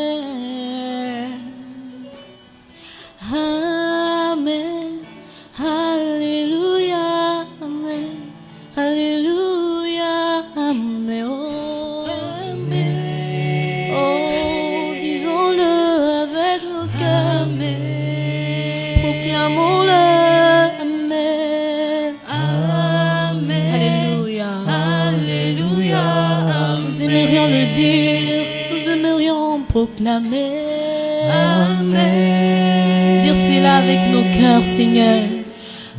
Amen. Amen. Alléluia. Amen. Alléluia. Amen. Oh, amen. Oh, disons-le avec nos cœurs. Amen. Proclamons-le. Amen. Amen. Alléluia. Alléluia. Nous aimerions le dire. Nous aimerions proclamer. Amen. Dire cela avec nos cœurs, Seigneur.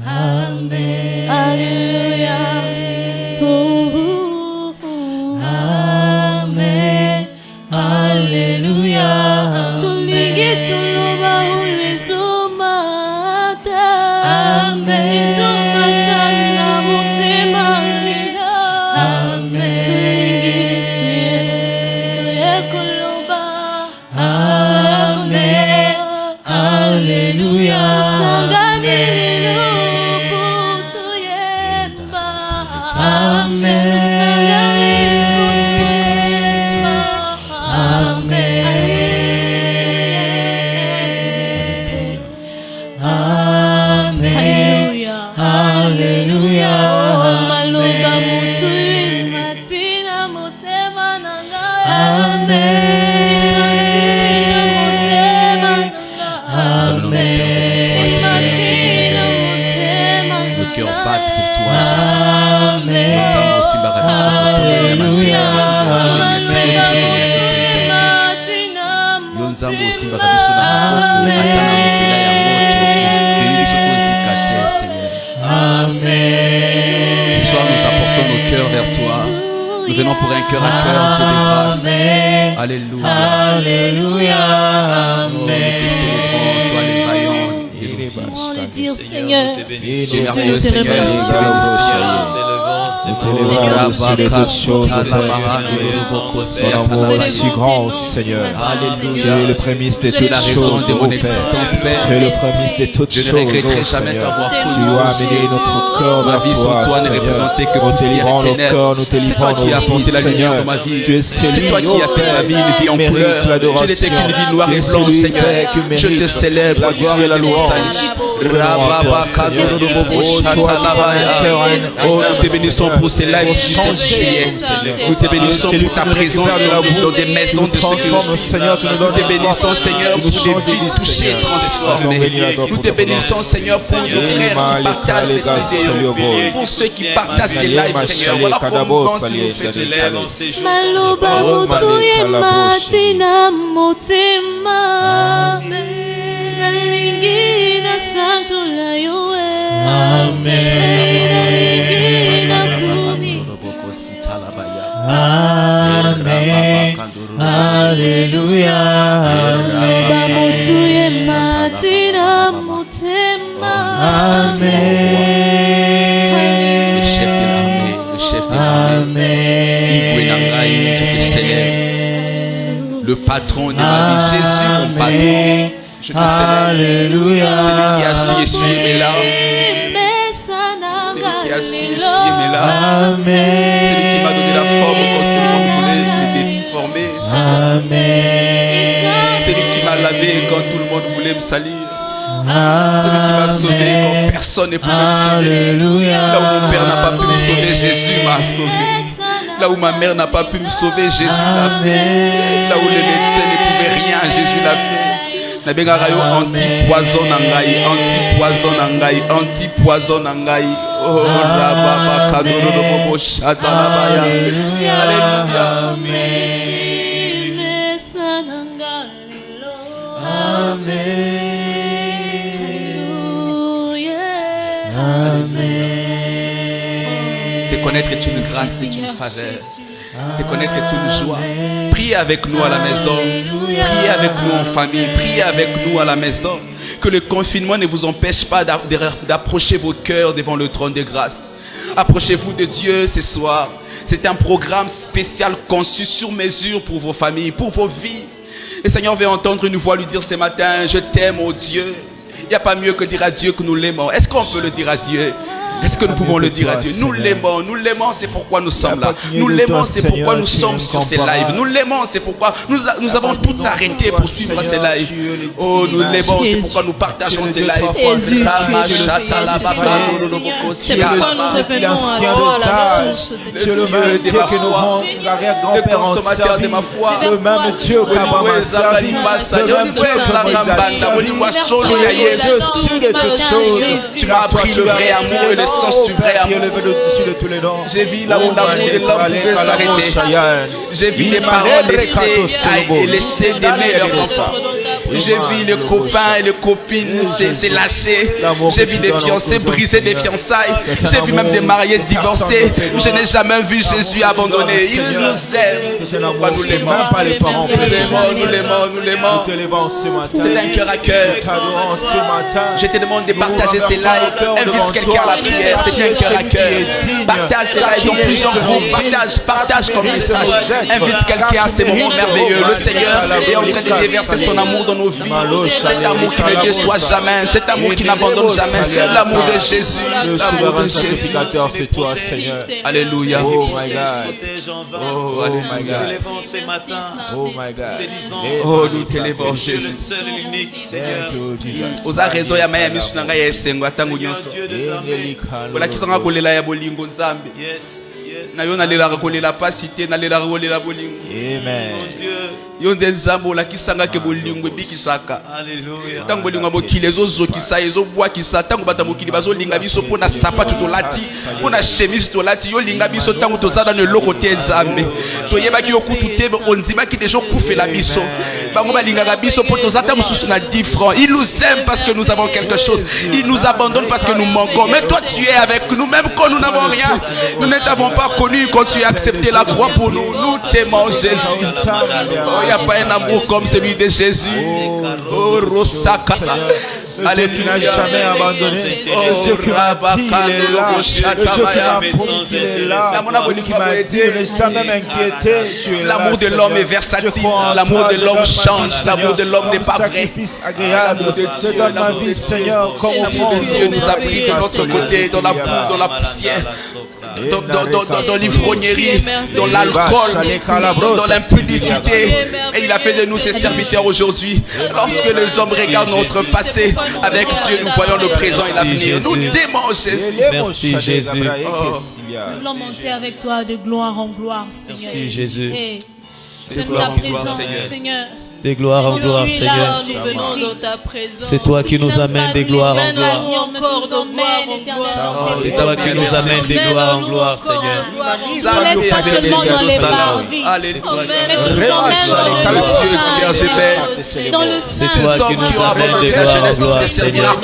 Amen. Alléluia. Oh, oh, oh. Amen. Alléluia. Tulingi tuloba uizumata. Amen. Izumata na mutima lila. Amen. Tulingi tuye kuloba. Amen. Alléluia. Tusangani lilubu tuyemba. Amen. Tusangani lilubu tuyemba. Amen. Alléluia. Alléluia. Maloba mutuye matina motema nanga. Amen. Le cœur batte pour toi. Amen. Ce soir nous apportons nos cœurs vers toi. Nous venons pour un cœur à cœur, Dieu de grâce. Alléluia. Alléluia. Nous te célébrons, toi les vaillants. Comment le dire, Seigneur? Tu es merveilleux, Seigneur. Ton amour est si grand, Seigneur. Tu es le prémisse de toutes choses, de mon existence, Père. Tu es le prémisse de toutes choses, Je ne regretterai jamais t'avoir Tu connu. as amené notre cœur Ma vers vie sans toi, toi n'est Seigneur. représentée que Nous te poussière livrons et nos ténèbres. cœurs, nous te C'est livrons toi qui as nos apporté vies, la lumière Seigneur. dans ma vie. Tu es celui, C'est toi qui as fait ma vie une vie en mérite couleur. l'adoration. Je n'étais qu'une vie noire et Tu es blanche, celui, Seigneur. Père, qui Je te mérite célèbre, la gloire et la louange. Oh, nous te bénissons pour ces lives du 17 juillet. Nous te bénissons pour ta présence dans des maisons de ceux qui nous suivent. Nous te bénissons, Seigneur, pour des vies touchées et transformées. Nous te bénissons, Seigneur, pour nos frères qui partagent ces vidéos. Pour ceux qui partagent ces lives, Seigneur. Voilà comment tu nous fais de l'aide. Maloba mutuye matina motema. Nalingi na sanjula yoe. Nalingi na kumisa. Amen. Alléluia. Maloba mutuye matina motema. Amen. Le chef de l'armée, Igwe Nangai, je te célèbre. Le patron de ma vie, Jésus, mon patron, je te célèbre. Alléluia. Celui qui a su essuyer mes larmes, celui qui a su essuyer mes larmes, Amen. celui qui m'a donné la forme quand tout le monde voulait me déformer, Amen. celui qui m'a lavé quand tout le monde voulait me salir, celui qui m'a sauvé quand personne ne pouvait me sauver. Alléluia. Là où mon père n'a pas pu me sauver, Jésus m'a sauvé. Là où ma mère n'a pas pu me sauver, Jésus l'a fait. Là où les médecins ne pouvaient rien, Jésus l'a fait. Nabengarayo anti-poison nangai, anti-poison nangai, anti-poison nangai. Oh la baba kadoro no bobo shata la baya. Alléluia. Te connaître est une grâce, est une faveur. Te connaître est une joie. Priez avec nous à la maison. Priez avec nous en famille. Priez avec nous à la maison. Que le confinement ne vous empêche pas d'approcher vos cœurs devant le trône de grâce. Approchez-vous de Dieu ce soir. C'est un programme spécial conçu sur mesure pour vos familles, pour vos vies. Le Seigneur veut entendre une voix lui dire ce matin: je t'aime, oh Dieu. Il n'y a pas mieux que dire à Dieu que nous l'aimons. Est-ce qu'on peut le dire à Dieu? Est-ce que nous pouvons le dire à Dieu? Nous l'aimons, c'est pourquoi nous sommes là. Nous l'aimons, c'est pourquoi nous sommes sur ces lives. Nous l'aimons, c'est pourquoi nous avons tout arrêté pour suivre ces lives. Oh, nous l'aimons, c'est pourquoi nous partageons ces lives. C'est pourquoi nous revenons à toi, la source. Tu es le même Dieu que nos arrière-grands-pères ont servi. Le même Dieu qu'Abraham a servi. Le même Dieu tu m'as appris le vrai amour et le sens du vrai amour. J'ai vu là où l'amour de l'homme pouvait s'arrêter. J'ai vu les parents laisser d'aimer leurs enfants. J'ai vu les copains et les copines se lâcher. J'ai vu des fiancés briser des fiançailles. J'ai vu même des mariés divorcés. Je n'ai jamais vu Jésus abandonné. Il nous aime. Nous l'aimons. Nous l'aimons. C'est un cœur à cœur. Je te demande de partager ces lives. Invite quelqu'un à la prière. C'est un cœur à cœur. Partage ces lives dans plusieurs groupes. Partage comme message. Invite quelqu'un à ces moments merveilleux. Le Seigneur est en train de déverser son amour dans nos vies. Cet amour qui ne déçoit jamais. Cet amour qui n'abandonne jamais. L'amour de Jésus. L'amour de Jésus. C'est toi, Seigneur. Alléluia. Oh my God. Oh my God. Oh my God. Oh, nous t'élevons Jésus. Le seul et l'unique Seigneur. Oza raison ya maya misu nanga ya esengo atango nyonso. Voilà qui sanga kolela ya bolingo nzambe. Yes, yes. Na yo nalela kolela pasité nalela kolela bolingo. Amen. Mon Dieu. Yo nde nzambe ola kisanga ke bolingo ebikisaka. Alléluia. Tango bolingo bokile ezozokisa ezobwakisa tango bata mokili bazolinga biso pona sapatu tolati pona chemise tolati yo linga biso tango tozana ne loko te nzambe. Toyebaki yo kutu te onzibaki deja kufela biso. Bango balingaka biso po tozata mususu na 10 francs. Il nous aime parce que nous avons quelque chose. Il nous abandonne parce que nous manquons. Mais toi tu es avec nous même quand nous n'avons rien. Nous ne t'avons pas connu quand tu as accepté la croix pour nous. Nous t'aimons Jésus. Oh, il n'y a pas un amour comme celui de Jésus. Oh, Rosaka. Alléluia. Tu n'as jamais abandonné. Oh, Dieu qui m'a dit, il est là. Le Dieu qui m'a promis qu'il est là. Qui m'a dit, ne jamais m'inquiéter. L'amour de l'homme est versatile. L'amour de l'homme change. L'amour de l'homme n'est pas vrai. Sacrifice agréable. Je donne ma vie, Seigneur, comme Dieu nous a pris de notre côté, dans la boue, dans la poussière, dans l'ivrognerie, dans l'alcool, dans l'impudicité. Et il a fait de nous ses serviteurs aujourd'hui. Lorsque les hommes regardent notre passé, avec Dieu nous voyons le présent et l'avenir. Nous t'aimons Jésus. Merci Jésus. Nous voulons monter avec toi de gloire en gloire, Seigneur. Merci Jésus. J'aime ta présence, Seigneur. De gloire en gloire, Seigneur. Nous venons dans ta présence. C'est toi qui nous amènes de gloire en gloire. C'est toi qui nous amènes de gloire en gloire, Seigneur. Ne laisse pas seulement dans les parvis, mais tu nous emmènes dans le sein. C'est toi qui nous amènes de gloire en gloire, Seigneur.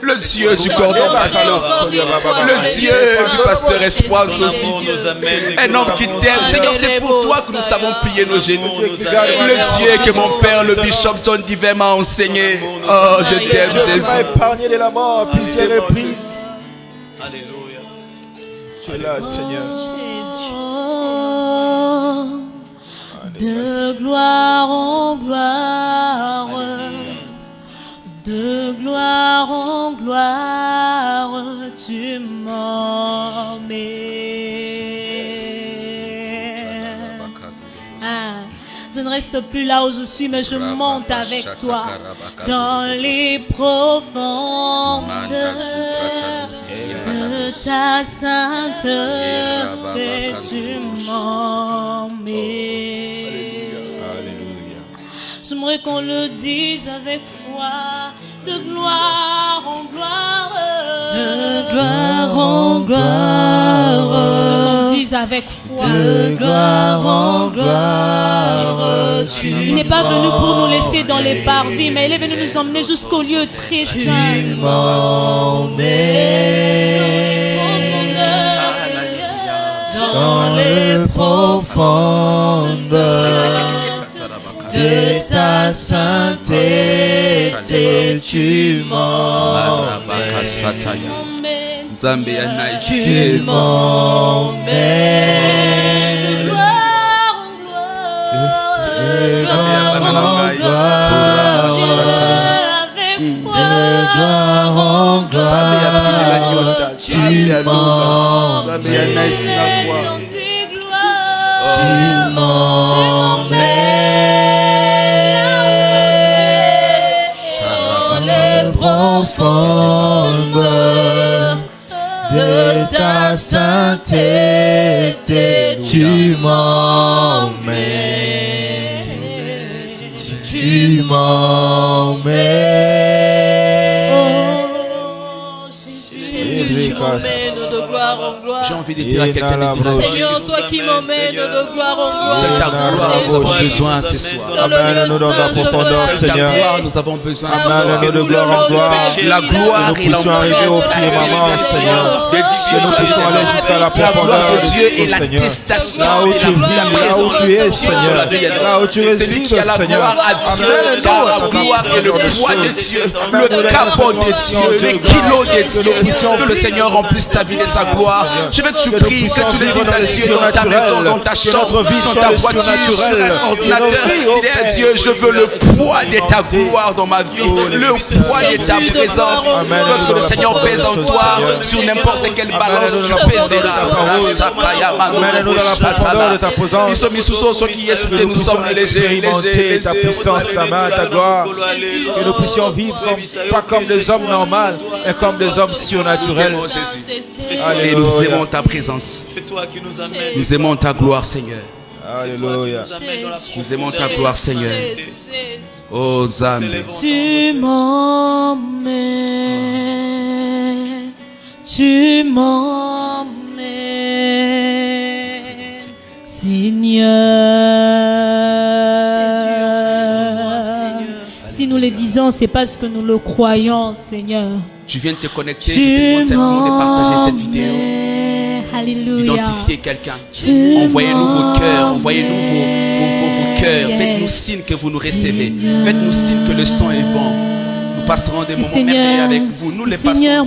Le Dieu du cordon pasteur, le Dieu du pasteur Espoir aussi, un homme qui t'aime. Seigneur, c'est pour toi que nous savons plier nos genoux. Le Dieu que mon père, le bishop John Diver m'a enseigné. Oh, je t'aime, Jésus. Tu m'as épargné de la mort plusieurs reprises. Alléluia. Tu es là, Seigneur. De gloire en gloire, de gloire en gloire, tu m'emmènes. Je ne reste plus là où je suis, mais je monte avec toi dans les profondeurs de ta sainteté, tu m'emmènes. J'aimerais qu'on le dise avec foi, de gloire en gloire, de gloire en gloire. Qu'on dise avec foi, de gloire en gloire. Il n'est pas venu pour nous laisser dans les parvis, mais il est venu nous emmener jusqu'au lieu très saint. Tu m'emmènes dans les profondeurs de ta sainteté, tu m'emmènes. Tu m'emmènes de gloire en gloire, avec gloire en gloire. profondeur de ta sainteté, tu m'emmènes, tu m'emmènes. Oh, Jésus, tu m'emmènes de gloire en gloire. J'ai envie de dire à quelqu'un ici, Seigneur, toi qui m'emmènes de gloire en gloire. seule ta gloire, nous avons besoin ce soir. Amène-nous dans ta profondeur, Seule ta Seigneur. gloire, nous avons besoin ce soir. Amène-nous de gloire en gloire. La gloire Que et nous puissions arriver au firmament, Seigneur. Que nous puissions aller jusqu'à la profondeur de Dieu et Dieu, Seigneur. l'attestation Là où et tu la vis, là où tu es, Seigneur. Là où tu C'est lui résides, qui a la Seigneur. gloire à Dieu, car la gloire est le poids de Dieu, le capot de Dieu, le kilo de Dieu. Que le Seigneur remplisse ta vie de sa gloire. Je veux que tu pries, que tu le dises à Dieu dans ta maison, dans ta chambre, dans ta voiture, sur un ordinateur. Dis à Dieu, je veux le poids de ta gloire dans ma vie, le poids de ta présence. Lorsque le Seigneur pèse en toi, sur n'importe quelle balance, tu pèseras. Amène-nous dans la profondeur de ta présence. Nous sommes légers, ta puissance, ta main, ta gloire. Que nous puissions vivre pas comme des hommes normaux, mais comme des hommes surnaturels. Et nous aimons ta présence. C'est toi qui nous amènes. Nous aimons ta gloire, Seigneur. Alléluia. Nous aimons ta gloire, Seigneur. Oh, âmes. Tu m'emmènes, tu m'emmènes, Seigneur. Si nous le disons, c'est parce que nous le croyons, Seigneur. Tu viens de te connecter, je te demande simplement de partager cette vidéo, Alléluia. d'identifier quelqu'un. Envoyez-nous vos cœurs, envoyez-nous vos cœurs. Faites-nous signe que vous nous recevez. Faites-nous signe que le sang est bon. Nous passerons des moments merveilleux avec vous. Nous les passons déjà.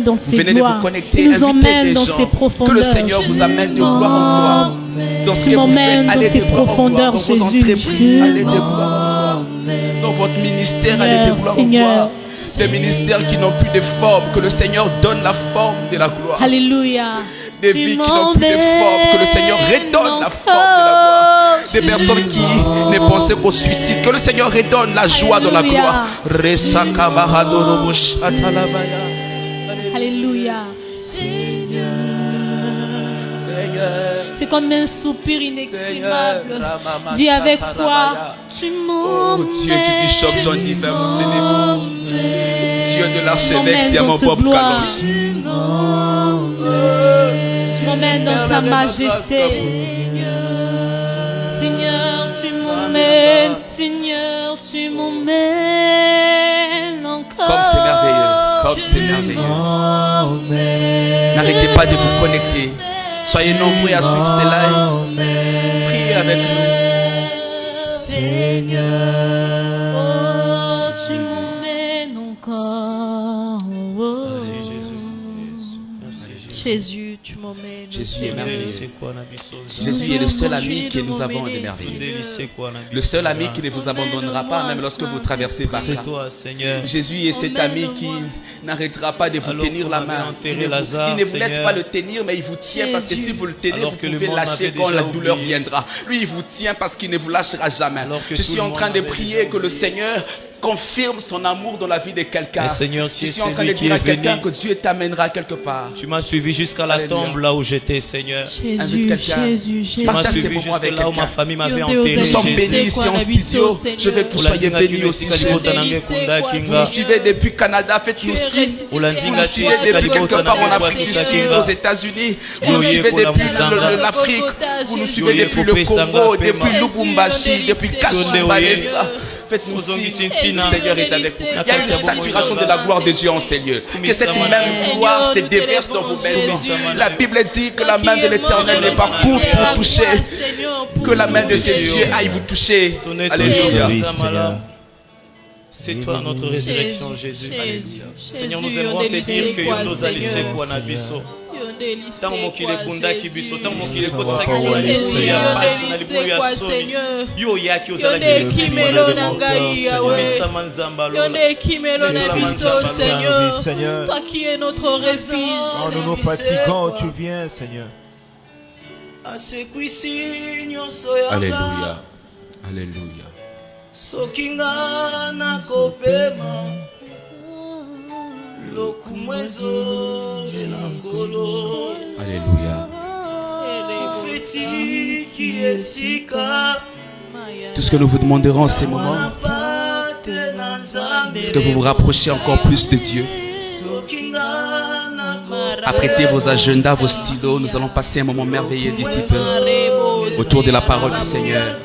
Dans vous venez de vous connecter, nous emmène invitez dans des ses gens. profondeurs. Que le Seigneur vous amène de gloire en gloire. Dans ce Tu que vous m'emmènes faites, dans allez tes de gloire en gloire. profondeurs, Dans vos Jésus. entreprises, allez de gloire en gloire. Dans votre ministère, allez de gloire en gloire. Des ministères qui n'ont plus de forme, que le Seigneur donne la forme de la gloire. Alléluia. Des vies qui n'ont plus de forme, que le Seigneur redonne la forme de la gloire. Des personnes qui ne pensaient qu'au suicide, que le Seigneur redonne la joie de la gloire. Alléluia. C'est comme un soupir inexprimable. Dis avec foi, tu m'emmènes. Oh Dieu du bishop John Diver, mon Seigneur. Dieu de l'archevêque Diamant Bob Kalonji. Tu m'emmènes dans ta majesté. Seigneur, tu m'emmènes. Seigneur, tu m'emmènes encore. Comme c'est merveilleux. Comme c'est merveilleux. N'arrêtez pas de vous connecter. Soyez nombreux à suivre ces lives. Priez avec nous. Seigneur, oh, tu m'emmènes encore. Merci Jésus. Merci Jésus. Jésus, tu m'emmènes. Jésus est merveilleux. Jésus Jésus est le seul ami que nous avons de merveilleux. Le seul ami qui ne vous abandonnera pas même lorsque vous traversez Baka. C'est toi, Seigneur. Jésus est cet ami qui n'arrêtera pas de vous tenir la main. Il ne vous laisse pas le tenir, mais il vous tient parce que si vous le tenez, vous pouvez lâcher quand la douleur viendra. Lui, il vous tient parce qu'il ne vous lâchera jamais. Je suis en train de prier que le Seigneur confirme son amour dans la vie de quelqu'un. Je suis en train de dire à quelqu'un que Dieu t'amènera quelque part. Tu m'as suivi jusqu'à la tombe là où j'étais, Seigneur. Jésus, Jésus, tu m'as suivi jusqu'à là où ma famille m'avait enterré. Nous sommes bénis ici en studio. Je veux que vous soyez bénis aussi. Vous nous suivez depuis Canada, faites-nous signe. Vous nous suivez depuis quelque part en Afrique du Sud, aux États-Unis. Vous nous suivez depuis l'Afrique. Vous nous suivez depuis le Congo, depuis Lubumbashi, depuis Kasumbalesa. Faites-nous signe, le Seigneur est avec nous. Il y a une saturation de la gloire de Dieu en ces lieux. Que cette même gloire se déverse dans vos maisons. La Bible dit que la main de l'Éternel n'est pas courte pour toucher. Que la main de ses dieux aille vous toucher. Alléluia. C'est toi notre résurrection, Jésus. Seigneur, nous aimerons te dire que nous allons Tant mokile kunda kibiso, tant mokile Seigneur. kotsa kibiso ya pasi na libu ya somi. Yo yaki ozala Kimelo na ngai Yahweh. Misama nzamba lo. Yonde kimelo na biso Seigneur. Seigneur. Toi qui es notre refuge. En nous fatiguant, tu viens, Seigneur. Alléluia. Alléluia. Sokinga na kopema lokumwezo ngelankolo. Alléluia. Fetiki esika. Tout ce que nous vous demanderons en ces moments, c'est que vous vous rapprochiez encore plus de Dieu. Apprêtez vos agendas, vos stylos. Nous allons passer un moment merveilleux d'ici peu autour de la parole du Seigneur.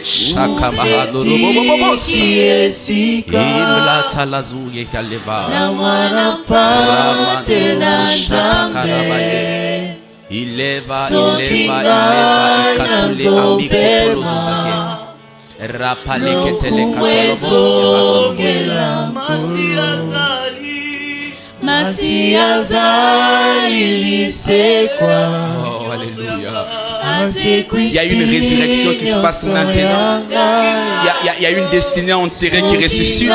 Shaka mahadoro bobo si imla talazu ye kaleva na mwana pate na zambe ileva ikatule amikotolo zake rapale ketele katolo Masiazali lisekwa. Oh, alléluia. Il y a une résurrection qui se passe maintenant. Il y a une destinée enterrée qui ressuscite.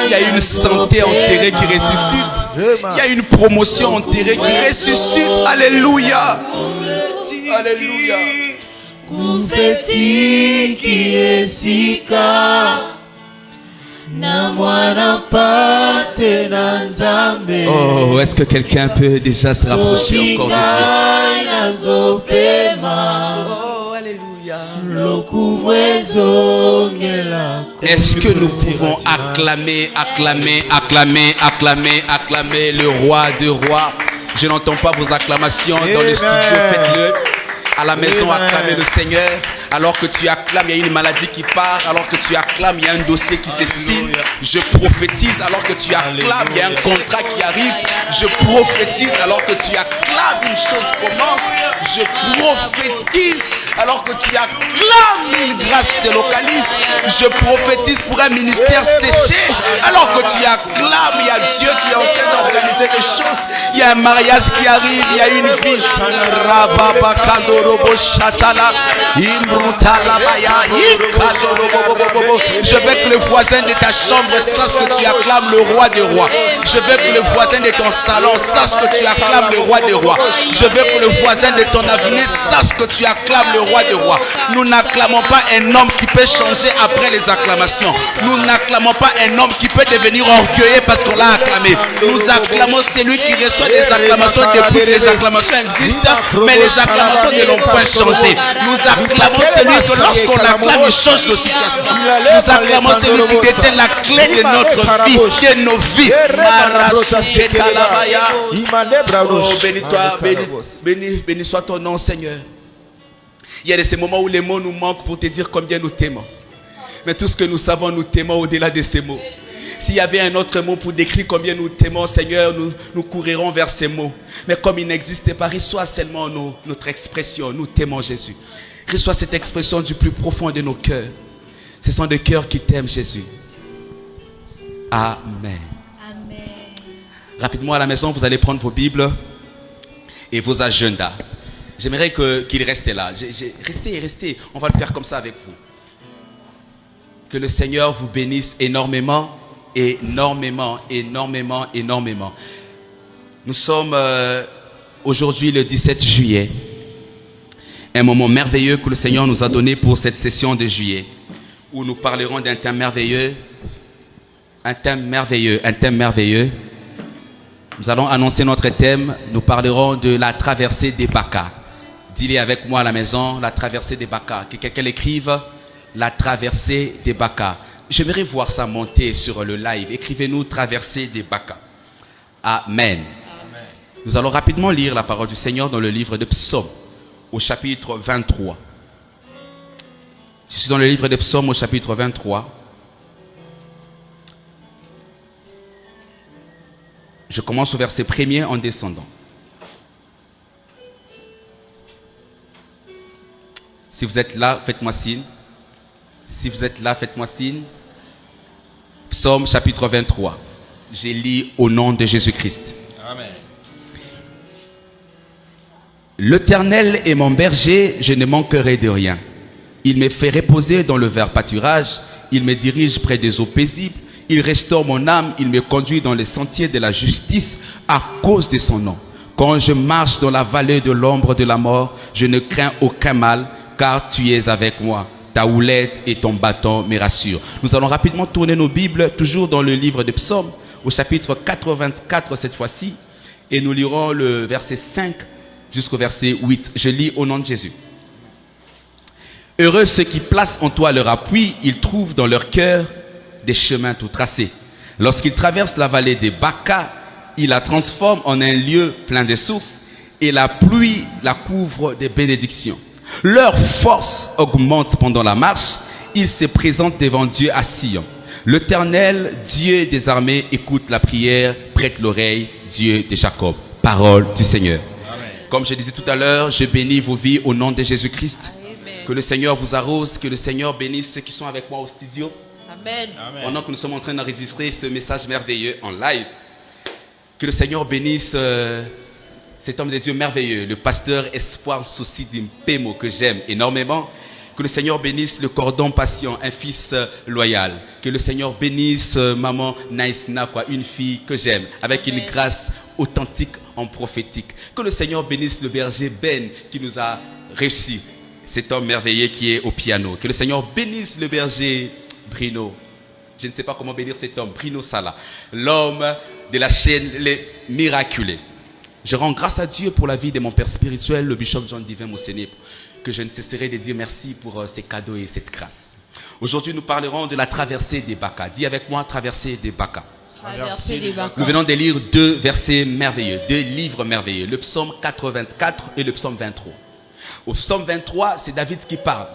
Il y a une santé enterrée qui ressuscite. Il y a une promotion enterrée qui ressuscite. Alléluia. Alléluia. Oh, est-ce que quelqu'un peut déjà se rapprocher encore de Dieu? Oh, alléluia. Est-ce que nous pouvons acclamer le roi de rois? Je n'entends pas vos acclamations dans le studio, faites-le. À la maison, acclamez le Seigneur. Alors que tu acclames, il y a une maladie qui part. Alors que tu acclames, il y a un dossier qui se signe. Je prophétise alors que tu acclames, il y a un contrat qui arrive. Je prophétise alors que tu acclames, une chose commence. Je prophétise alors que tu acclames, une grâce te localise. Je prophétise pour un ministère séché. Alors que tu acclames, il y a Dieu qui est en train d'organiser quelque chose. Il y a un mariage qui arrive, il y a une vie. Je veux que le voisin de ta chambre sache que tu acclames le roi des rois. Je veux que le voisin de ton salon sache que tu acclames le roi des rois. Je veux que le voisin de ton avenir sache que tu acclames le roi des rois. Nous n'acclamons pas un homme qui peut changer après les acclamations. Nous n'acclamons pas un homme qui peut devenir orgueilleux parce qu'on l'a acclamé. Nous acclamons celui qui reçoit des acclamations depuis que les acclamations existent, mais les acclamations ne l'ont point changé. Nous acclamons celui que lorsqu'on l'acclame, il change de situation. Nous acclamons celui qui détient la clé de notre vie, de nos vies. Oh, béni soit ton nom, Seigneur. Il y a de ces moments où les mots nous manquent pour te dire combien nous t'aimons. Mais tout ce que nous savons, nous t'aimons au-delà de ces mots. S'il y avait un autre mot pour décrire combien nous t'aimons, Seigneur, nous courirons vers ces mots. Mais comme il n'existe pas, reçois seulement notre expression. Nous t'aimons, Jésus. Reçois cette expression du plus profond de nos cœurs. Ce sont des cœurs qui t'aiment, Jésus. Amen. Amen. Rapidement à la maison, vous allez prendre vos Bibles et vos agendas. J'aimerais qu'il reste là. Restez. On va le faire comme ça avec vous. Que le Seigneur vous bénisse énormément. Nous sommes aujourd'hui le 17 juillet. Un moment merveilleux que le Seigneur nous a donné pour cette session de juillet. Où nous parlerons d'un thème merveilleux. Un thème merveilleux. Nous allons annoncer notre thème. Nous parlerons de la traversée des Bakas. Dis-le avec moi à la maison, la traversée des Bakas. Que quelqu'un l'écrive, la traversée des Bakas. J'aimerais voir ça monter sur le live. Écrivez-nous traversée des Bakas. Amen. Amen. Nous allons rapidement lire la parole du Seigneur dans le livre de Psaumes, au chapitre 23. Je suis dans le livre de Psaumes, au chapitre 23. Je commence au verset 1er en descendant. Si vous êtes là, faites-moi signe. Si vous êtes là, faites-moi signe. Psaume chapitre 23. J'ai lu au nom de Jésus-Christ. Amen. L'Éternel est mon berger, je ne manquerai de rien. Il me fait reposer dans le vert pâturage. Il me dirige près des eaux paisibles. Il restaure mon âme. Il me conduit dans les sentiers de la justice à cause de son nom. Quand je marche dans la vallée de l'ombre de la mort, je ne crains aucun mal, car tu es avec moi. Ta houlette et ton bâton me rassurent. Nous allons rapidement tourner nos Bibles, toujours dans le livre des Psaumes, au chapitre 84 cette fois-ci, et nous lirons le verset 5 jusqu'au verset 8. Je lis au nom de Jésus. Heureux ceux qui placent en toi leur appui, ils trouvent dans leur cœur des chemins tout tracés. Lorsqu'ils traversent la vallée des Baca, ils la transforment en un lieu plein de sources, et la pluie la couvre de bénédictions. Leur force augmente pendant la marche. Ils se présentent devant Dieu à Sion. L'Éternel, Dieu des armées, écoute la prière, prête l'oreille, Dieu de Jacob. Parole du Seigneur. Amen. Comme je disais tout à l'heure, je bénis vos vies au nom de Jésus-Christ. Amen. Que le Seigneur vous arrose, que le Seigneur bénisse ceux qui sont avec moi au studio. Amen. Pendant que nous sommes en train d'enregistrer ce message merveilleux en live, que le Seigneur bénisse cet homme de Dieu merveilleux, le pasteur Espoir Soucidim Pemo, que j'aime énormément. Que le Seigneur bénisse le cordon patient, un fils loyal. Que le Seigneur bénisse maman Naïsna, une fille que j'aime, avec une grâce authentique en prophétique. Que le Seigneur bénisse le berger Ben qui nous a réussi, cet homme merveilleux qui est au piano. Que le Seigneur bénisse le berger Bruno. Je ne sais pas comment bénir cet homme, Bruno Sala, l'homme de la chaîne Les Miraculés. Je rends grâce à Dieu pour la vie de mon père spirituel, le bishop John Divin Mousséné, que je ne cesserai de dire merci pour ces cadeaux et cette grâce. Aujourd'hui, nous parlerons de la traversée des Baca. Dis avec moi, traversée des Baca. Traversée des Baca. Nous venons de lire deux versets merveilleux, deux livres merveilleux, le psaume 84 et le psaume 23. Au psaume 23, c'est David qui parle.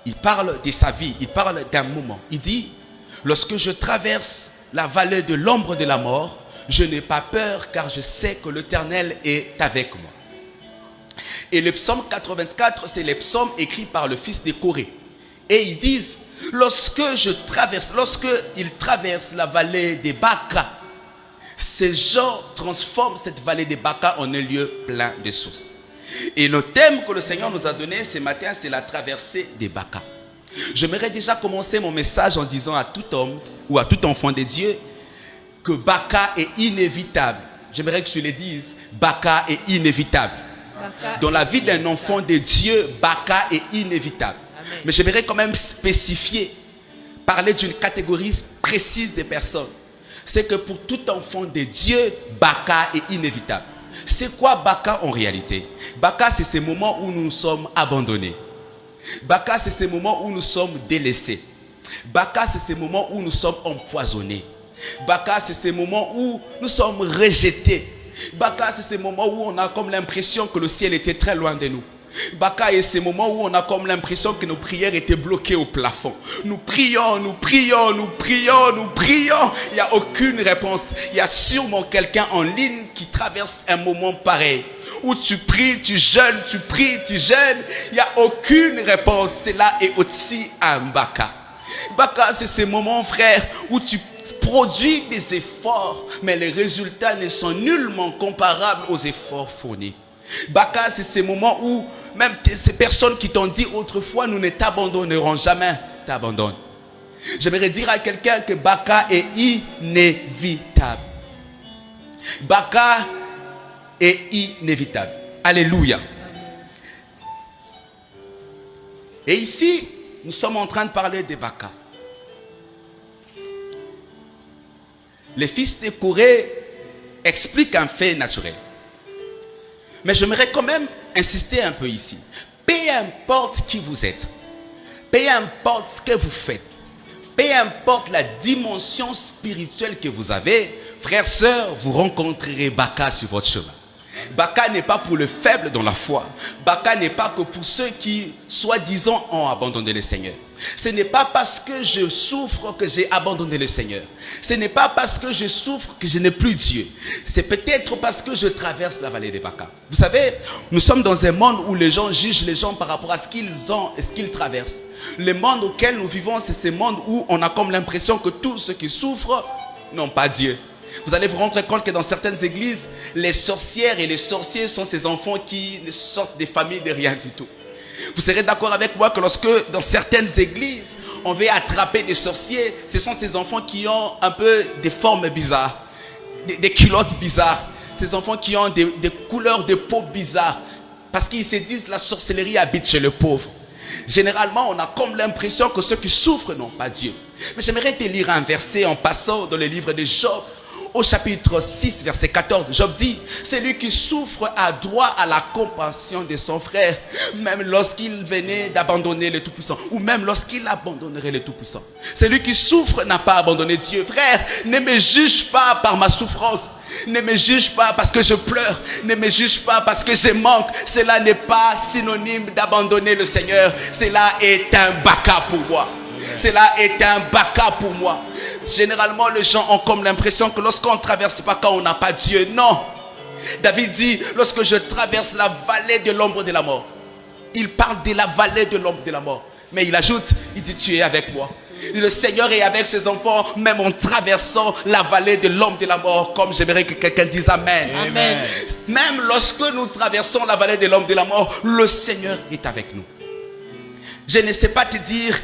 Il parle de sa vie, il parle d'un moment. Il dit, lorsque je traverse la vallée de l'ombre de la mort, je n'ai pas peur car je sais que l'Éternel est avec moi. Et le psaume 84, c'est le psaume écrit par le fils de Corée. Et ils disent, lorsqu'ils traversent la vallée des Baca, ces gens transforment cette vallée des Baca en un lieu plein de sources. Et le thème que le Seigneur nous a donné ce matin, c'est la traversée des Baca. J'aimerais déjà commencer mon message en disant à tout homme ou à tout enfant de Dieu que Baca est inévitable. J'aimerais que je le dise, Baca est inévitable. Dans la vie d'un enfant de Dieu, Baca est inévitable. Amen. Mais j'aimerais quand même spécifier, parler d'une catégorie précise de personnes. C'est que pour tout enfant de Dieu, Baca est inévitable. C'est quoi Baca en réalité? Baca, c'est ces moments où nous sommes abandonnés. Baca, c'est ces moments où nous sommes délaissés. Baca, c'est ces moments où nous sommes empoisonnés. Baca, c'est ces moments où nous sommes rejetés. Baca, c'est ces moments où on a comme l'impression que le ciel était très loin de nous. Baca est ces moments où on a comme l'impression que nos prières étaient bloquées au plafond. Nous prions, nous prions, nous prions, nous prions. Il n'y a aucune réponse. Il y a sûrement quelqu'un en ligne qui traverse un moment pareil. Où tu pries, tu jeûnes, tu pries, tu jeûnes. Il n'y a aucune réponse. Cela est aussi un Baca. Baca, c'est ces moments, frère, où tu produis des efforts, mais les résultats ne sont nullement comparables aux efforts fournis. Baca, c'est ces moments où même ces personnes qui t'ont dit autrefois, nous ne t'abandonnerons jamais, t'abandonnent. J'aimerais dire à quelqu'un que Baca est inévitable. Baca est inévitable. Alléluia. Et ici, nous sommes en train de parler de Baca. Les fils de Corée expliquent un fait naturel. Mais j'aimerais quand même insister un peu ici. Peu importe qui vous êtes, peu importe ce que vous faites, peu importe la dimension spirituelle que vous avez, frères, sœurs, vous rencontrerez Baca sur votre chemin. Baca n'est pas pour le faible dans la foi. Baca n'est pas que pour ceux qui, soi-disant, ont abandonné le Seigneur. Ce n'est pas parce que je souffre que j'ai abandonné le Seigneur. Ce n'est pas parce que je souffre que je n'ai plus Dieu. C'est peut-être parce que je traverse la vallée des Baca. Vous savez, nous sommes dans un monde où les gens jugent les gens par rapport à ce qu'ils ont et ce qu'ils traversent. Le monde auquel nous vivons, c'est ce monde où on a comme l'impression que tous ceux qui souffrent n'ont pas Dieu. Vous allez vous rendre compte que dans certaines églises, les sorcières et les sorciers sont ces enfants qui sortent des familles de rien du tout. Vous serez d'accord avec moi que lorsque dans certaines églises, on veut attraper des sorciers, ce sont ces enfants qui ont un peu des formes bizarres, des culottes bizarres, ces enfants qui ont des couleurs de peau bizarres, parce qu'ils se disent la sorcellerie habite chez le pauvre. Généralement, on a comme l'impression que ceux qui souffrent n'ont pas Dieu. Mais j'aimerais te lire un verset en passant dans le livre de Job. Au chapitre 6, verset 14, Job dit, celui qui souffre a droit à la compassion de son frère, même lorsqu'il venait d'abandonner le Tout-Puissant, ou même lorsqu'il abandonnerait le Tout-Puissant. Celui qui souffre n'a pas abandonné Dieu. Frère, ne me juge pas par ma souffrance, ne me juge pas parce que je pleure, ne me juge pas parce que je manque. Cela n'est pas synonyme d'abandonner le Seigneur. Cela est un Baca pour moi. Cela est un Baca pour moi. Généralement, les gens ont comme l'impression que lorsqu'on traverse Baca, on n'a pas Dieu. Non. David dit, lorsque je traverse la vallée de l'ombre de la mort. Il parle de la vallée de l'ombre de la mort. Mais il ajoute, il dit, tu es avec moi. Le Seigneur est avec ses enfants, même en traversant la vallée de l'ombre de la mort, comme j'aimerais que quelqu'un dise Amen. Amen. Même lorsque nous traversons la vallée de l'ombre de la mort, le Seigneur est avec nous. Je ne sais pas te dire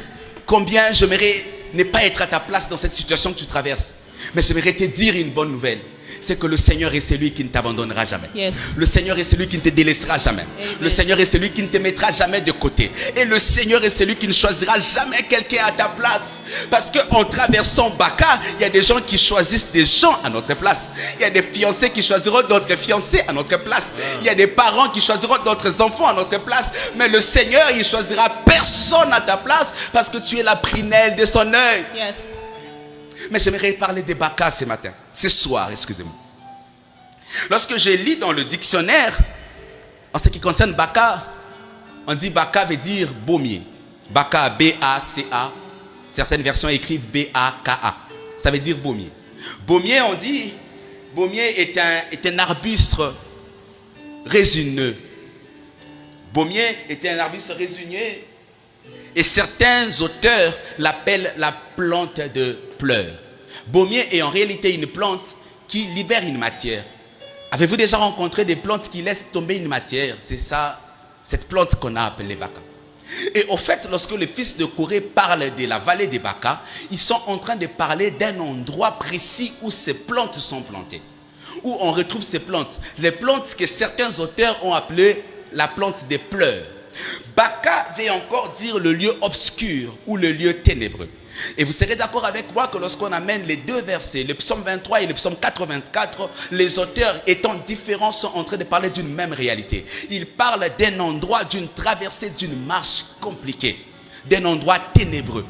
combien j'aimerais ne pas être à ta place dans cette situation que tu traverses. Mais j'aimerais te dire une bonne nouvelle. C'est que le Seigneur est celui qui ne t'abandonnera jamais. Yes. Le Seigneur est celui qui ne te délaissera jamais. Amen. Le Seigneur est celui qui ne te mettra jamais de côté. Et le Seigneur est celui qui ne choisira jamais quelqu'un à ta place. Parce qu'en traversant Baca, il y a des gens qui choisissent des gens à notre place. Il y a des fiancés qui choisiront d'autres fiancés à notre place. Il y a des parents qui choisiront d'autres enfants à notre place. Mais le Seigneur, il choisira personne à ta place parce que tu es la prunelle de son œil. Yes. Mais j'aimerais parler des Baca ce matin. Ce soir, excusez-moi. Lorsque je lis dans le dictionnaire, en ce qui concerne Baca, on dit Baca veut dire baumier. Baca, B-A-C-A. Certaines versions écrivent B-A-K-A. Ça veut dire baumier. Baumier, on dit, baumier est un arbuste résineux. Baumier est un arbuste résineux. Et certains auteurs l'appellent la plante de pleurs. Baumier est en réalité une plante qui libère une matière. Avez-vous déjà rencontré des plantes qui laissent tomber une matière? C'est ça, cette plante qu'on a appelée Baca. Et au fait, lorsque les fils de Corée parlent de la vallée des Baca, ils sont en train de parler d'un endroit précis où ces plantes sont plantées. Où on retrouve ces plantes. Les plantes que certains auteurs ont appelées la plante des pleurs. Baca veut encore dire le lieu obscur ou le lieu ténébreux. Et vous serez d'accord avec moi que lorsqu'on amène les deux versets, le psaume 23 et le psaume 84, les auteurs étant différents sont en train de parler d'une même réalité. Ils parlent d'un endroit, d'une traversée, d'une marche compliquée, d'un endroit ténébreux.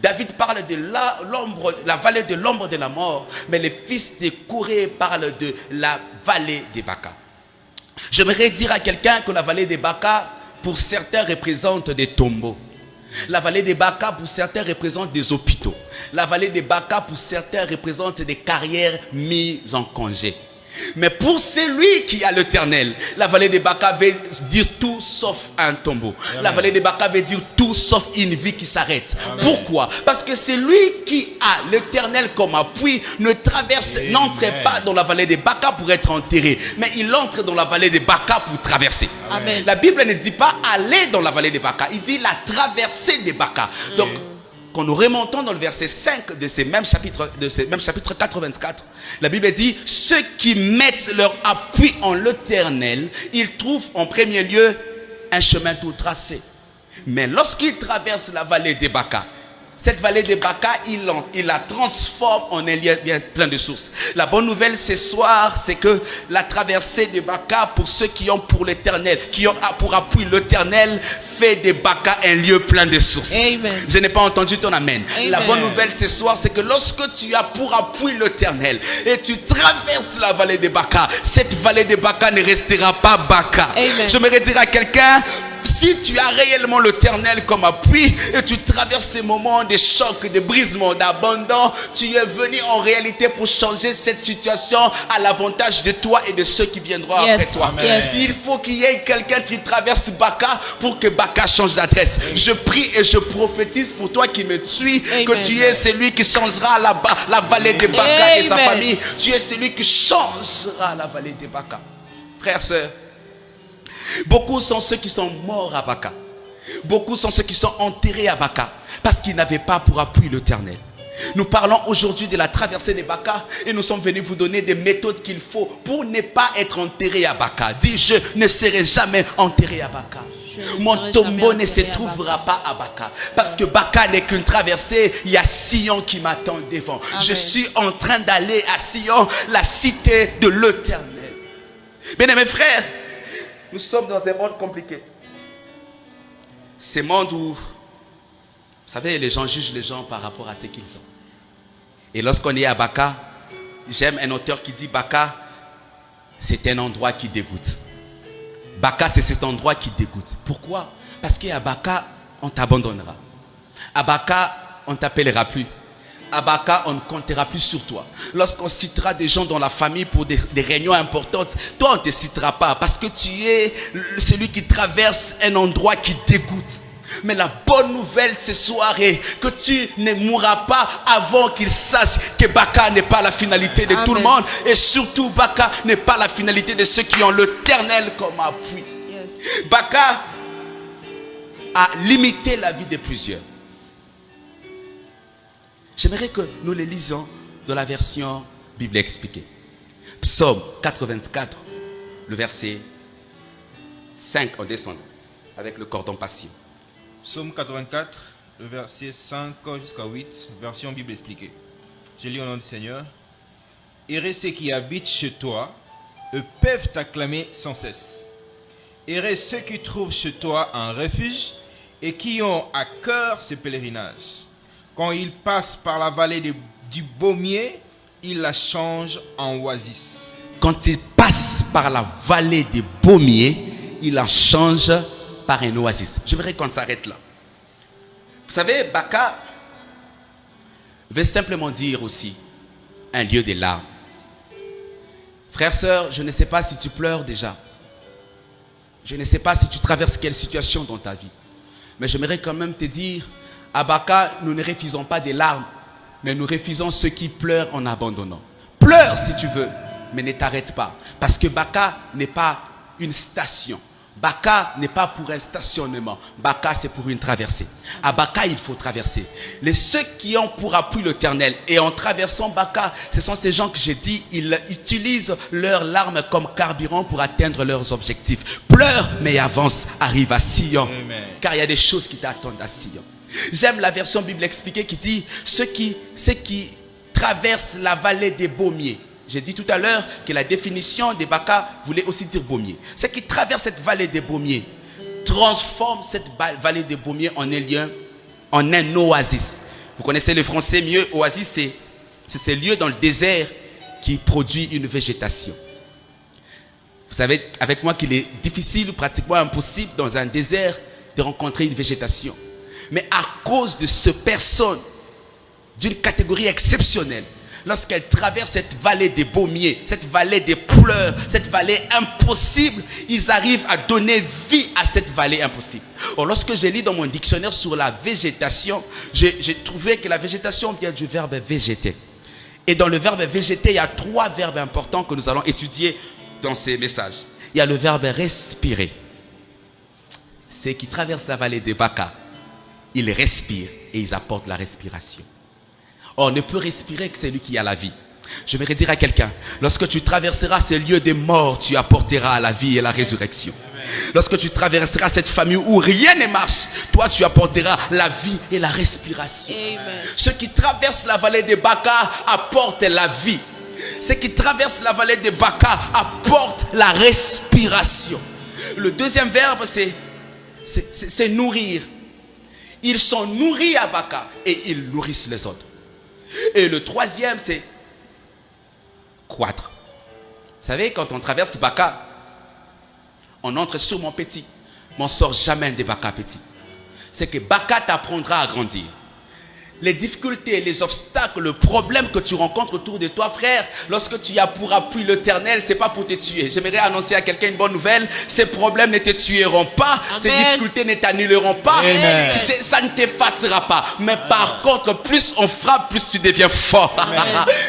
David parle de la vallée de l'ombre de la mort, mais les fils de Corée parlent de la vallée des Baca. J'aimerais dire à quelqu'un que la vallée des Baca, pour certains, représente des tombeaux. La vallée des Baca, pour certains, représente des hôpitaux. La vallée des Baca, pour certains, représente des carrières mises en congé. Mais pour celui qui a l'Éternel, la vallée des Baca veut dire tout sauf un tombeau. Amen. La vallée des Baca veut dire tout sauf une vie qui s'arrête. Amen. Pourquoi? Parce que celui qui a l'Éternel comme appui n'entre pas dans la vallée des Baca pour être enterré, mais il entre dans la vallée des Baca pour traverser. Amen. La Bible ne dit pas aller dans la vallée des Baca, il dit la traversée des Baca. Donc, quand nous remontons dans le verset 5 de ce même chapitre 84, la Bible dit, ceux qui mettent leur appui en l'Éternel, ils trouvent en premier lieu un chemin tout tracé. Mais lorsqu'ils traversent la vallée des Baca, cette vallée des Baca, il la transforme en un lieu bien plein de sources. La bonne nouvelle ce soir, c'est que la traversée des Baca, pour ceux qui ont pour l'Éternel, qui ont pour appui l'Éternel, fait des Baca un lieu plein de sources. Amen. Je n'ai pas entendu ton amen. Amen. La bonne nouvelle ce soir, c'est que lorsque tu as pour appui l'Éternel et tu traverses la vallée des Baca, cette vallée des Baca ne restera pas Baca. J'aimerais dire à quelqu'un, si tu as réellement l'Éternel comme appui et tu traverses ces moments de choc, de brisement, d'abandon, tu es venu en réalité pour changer cette situation à l'avantage de toi et de ceux qui viendront après toi. Il faut qu'il y ait quelqu'un qui traverse Baka pour que Baka change d'adresse. Je prie et je prophétise pour toi qui me suis que tu es celui qui changera la vallée de Baka et sa famille. Tu es celui qui changera la vallée de Baka. Frères, sœurs, beaucoup sont ceux qui sont morts à Baka. Beaucoup sont ceux qui sont enterrés à Baka parce qu'ils n'avaient pas pour appui l'Éternel. Nous parlons aujourd'hui de la traversée des Baka et nous sommes venus vous donner des méthodes qu'il faut pour ne pas être enterré à Baka. Dis, je ne serai jamais enterré à Baka. Mon tombeau ne se trouvera pas à Baka. Parce que Baka n'est qu'une traversée. Il y a Sion qui m'attend devant. Amen. Je suis en train d'aller à Sion, la cité de l'Éternel. Bien mes frères, nous sommes dans un monde compliqué. Ce monde où, vous savez, les gens jugent les gens par rapport à ce qu'ils ont. Et lorsqu'on est à Baka, j'aime un auteur qui dit Baka, c'est un endroit qui dégoûte. Baka, c'est cet endroit qui dégoûte. Pourquoi? Parce qu'à Baka, on t'abandonnera. À Baka, on ne t'appellera plus. À Baka, on ne comptera plus sur toi. Lorsqu'on citera des gens dans la famille pour des réunions importantes, toi, on ne te citera pas parce que tu es celui qui traverse un endroit qui dégoûte. Mais la bonne nouvelle ce soir est que tu ne mourras pas avant qu'il sache que Baka n'est pas la finalité de tout le monde. Et surtout, Baka n'est pas la finalité de ceux qui ont l'Éternel comme appui. Baka a limité la vie de plusieurs. J'aimerais que nous les lisions dans la version Bible expliquée. Psaume 84, le verset 5 en descendant, avec le cordon patient. Psaume 84, le verset 5 jusqu'à 8, version Bible expliquée. Je lis au nom du Seigneur. Errez ceux qui habitent chez toi, eux peuvent t'acclamer sans cesse. Errez ceux qui trouvent chez toi un refuge et qui ont à cœur ce pèlerinage. Quand ils passent par la vallée du Baumier, ils la changent en oasis. Quand ils passent par la vallée du Baumier, ils la changent par un oasis. J'aimerais qu'on s'arrête là. Vous savez, Baka veut simplement dire aussi un lieu de larmes. Frères, sœurs, je ne sais pas si tu pleures déjà. Je ne sais pas si tu traverses quelle situation dans ta vie. Mais j'aimerais quand même te dire, à Baka, nous ne refusons pas des larmes, mais nous refusons ceux qui pleurent en abandonnant. Pleure si tu veux, mais ne t'arrête pas. Parce que Baka n'est pas une station. Baka n'est pas pour un stationnement. Baka, c'est pour une traversée. À Baka, il faut traverser. Ceux qui ont pour appui l'Éternel et en traversant Baka, ce sont ces gens que j'ai dit, ils utilisent leurs larmes comme carburant pour atteindre leurs objectifs. Pleure, mais avance, arrive à Sion. Amen. Car il y a des choses qui t'attendent à Sion. J'aime la version Bible expliquée qui dit ceux qui traversent la vallée des Baumiers. J'ai dit tout à l'heure que la définition des Baka voulait aussi dire Baumier. Ceux qui traversent cette vallée des Baumiers transforment cette vallée des Baumiers en un oasis. Vous connaissez le français mieux. Oasis, c'est ce lieu dans le désert qui produit une végétation. Vous savez avec moi qu'il est difficile, pratiquement impossible dans un désert de rencontrer une végétation. Mais à cause de ces personnes d'une catégorie exceptionnelle, lorsqu'elles traversent cette vallée des Baumiers, cette vallée des pleurs, cette vallée impossible, ils arrivent à donner vie à cette vallée impossible. Or, lorsque j'ai lu dans mon dictionnaire sur la végétation, j'ai trouvé que la végétation vient du verbe végéter. Et dans le verbe végéter, il y a 3 verbes importants que nous allons étudier dans ces messages. Il y a le verbe respirer. Ceux qui traversent la vallée des Baka, ils respirent et ils apportent la respiration. On ne peut respirer que celui qui a la vie. J'aimerais dire à quelqu'un, lorsque tu traverseras ces lieux des morts, tu apporteras la vie et la résurrection. Lorsque tu traverseras cette famille où rien ne marche, toi tu apporteras la vie et la respiration. Amen. Ceux qui traversent la vallée des Baka apportent la vie. Ceux qui traversent la vallée des Baka apportent la respiration. Le deuxième verbe, c'est nourrir. Ils sont nourris à Baka et ils nourrissent les autres. Et le troisième, c'est croître. Vous savez, quand on traverse Baka, on entre sur Montpetit. m'en sors jamais des Baka petits. C'est que Baka t'apprendra à grandir. Les difficultés, les obstacles, le problème que tu rencontres autour de toi, frère, lorsque tu as pour appui l'Éternel, c'est pas pour te tuer. J'aimerais annoncer à quelqu'un une bonne nouvelle. Ces problèmes ne te tueront pas. Amen. Ces difficultés ne t'annuleront pas. Ça ne t'effacera pas. Mais par contre, plus on frappe, plus tu deviens fort.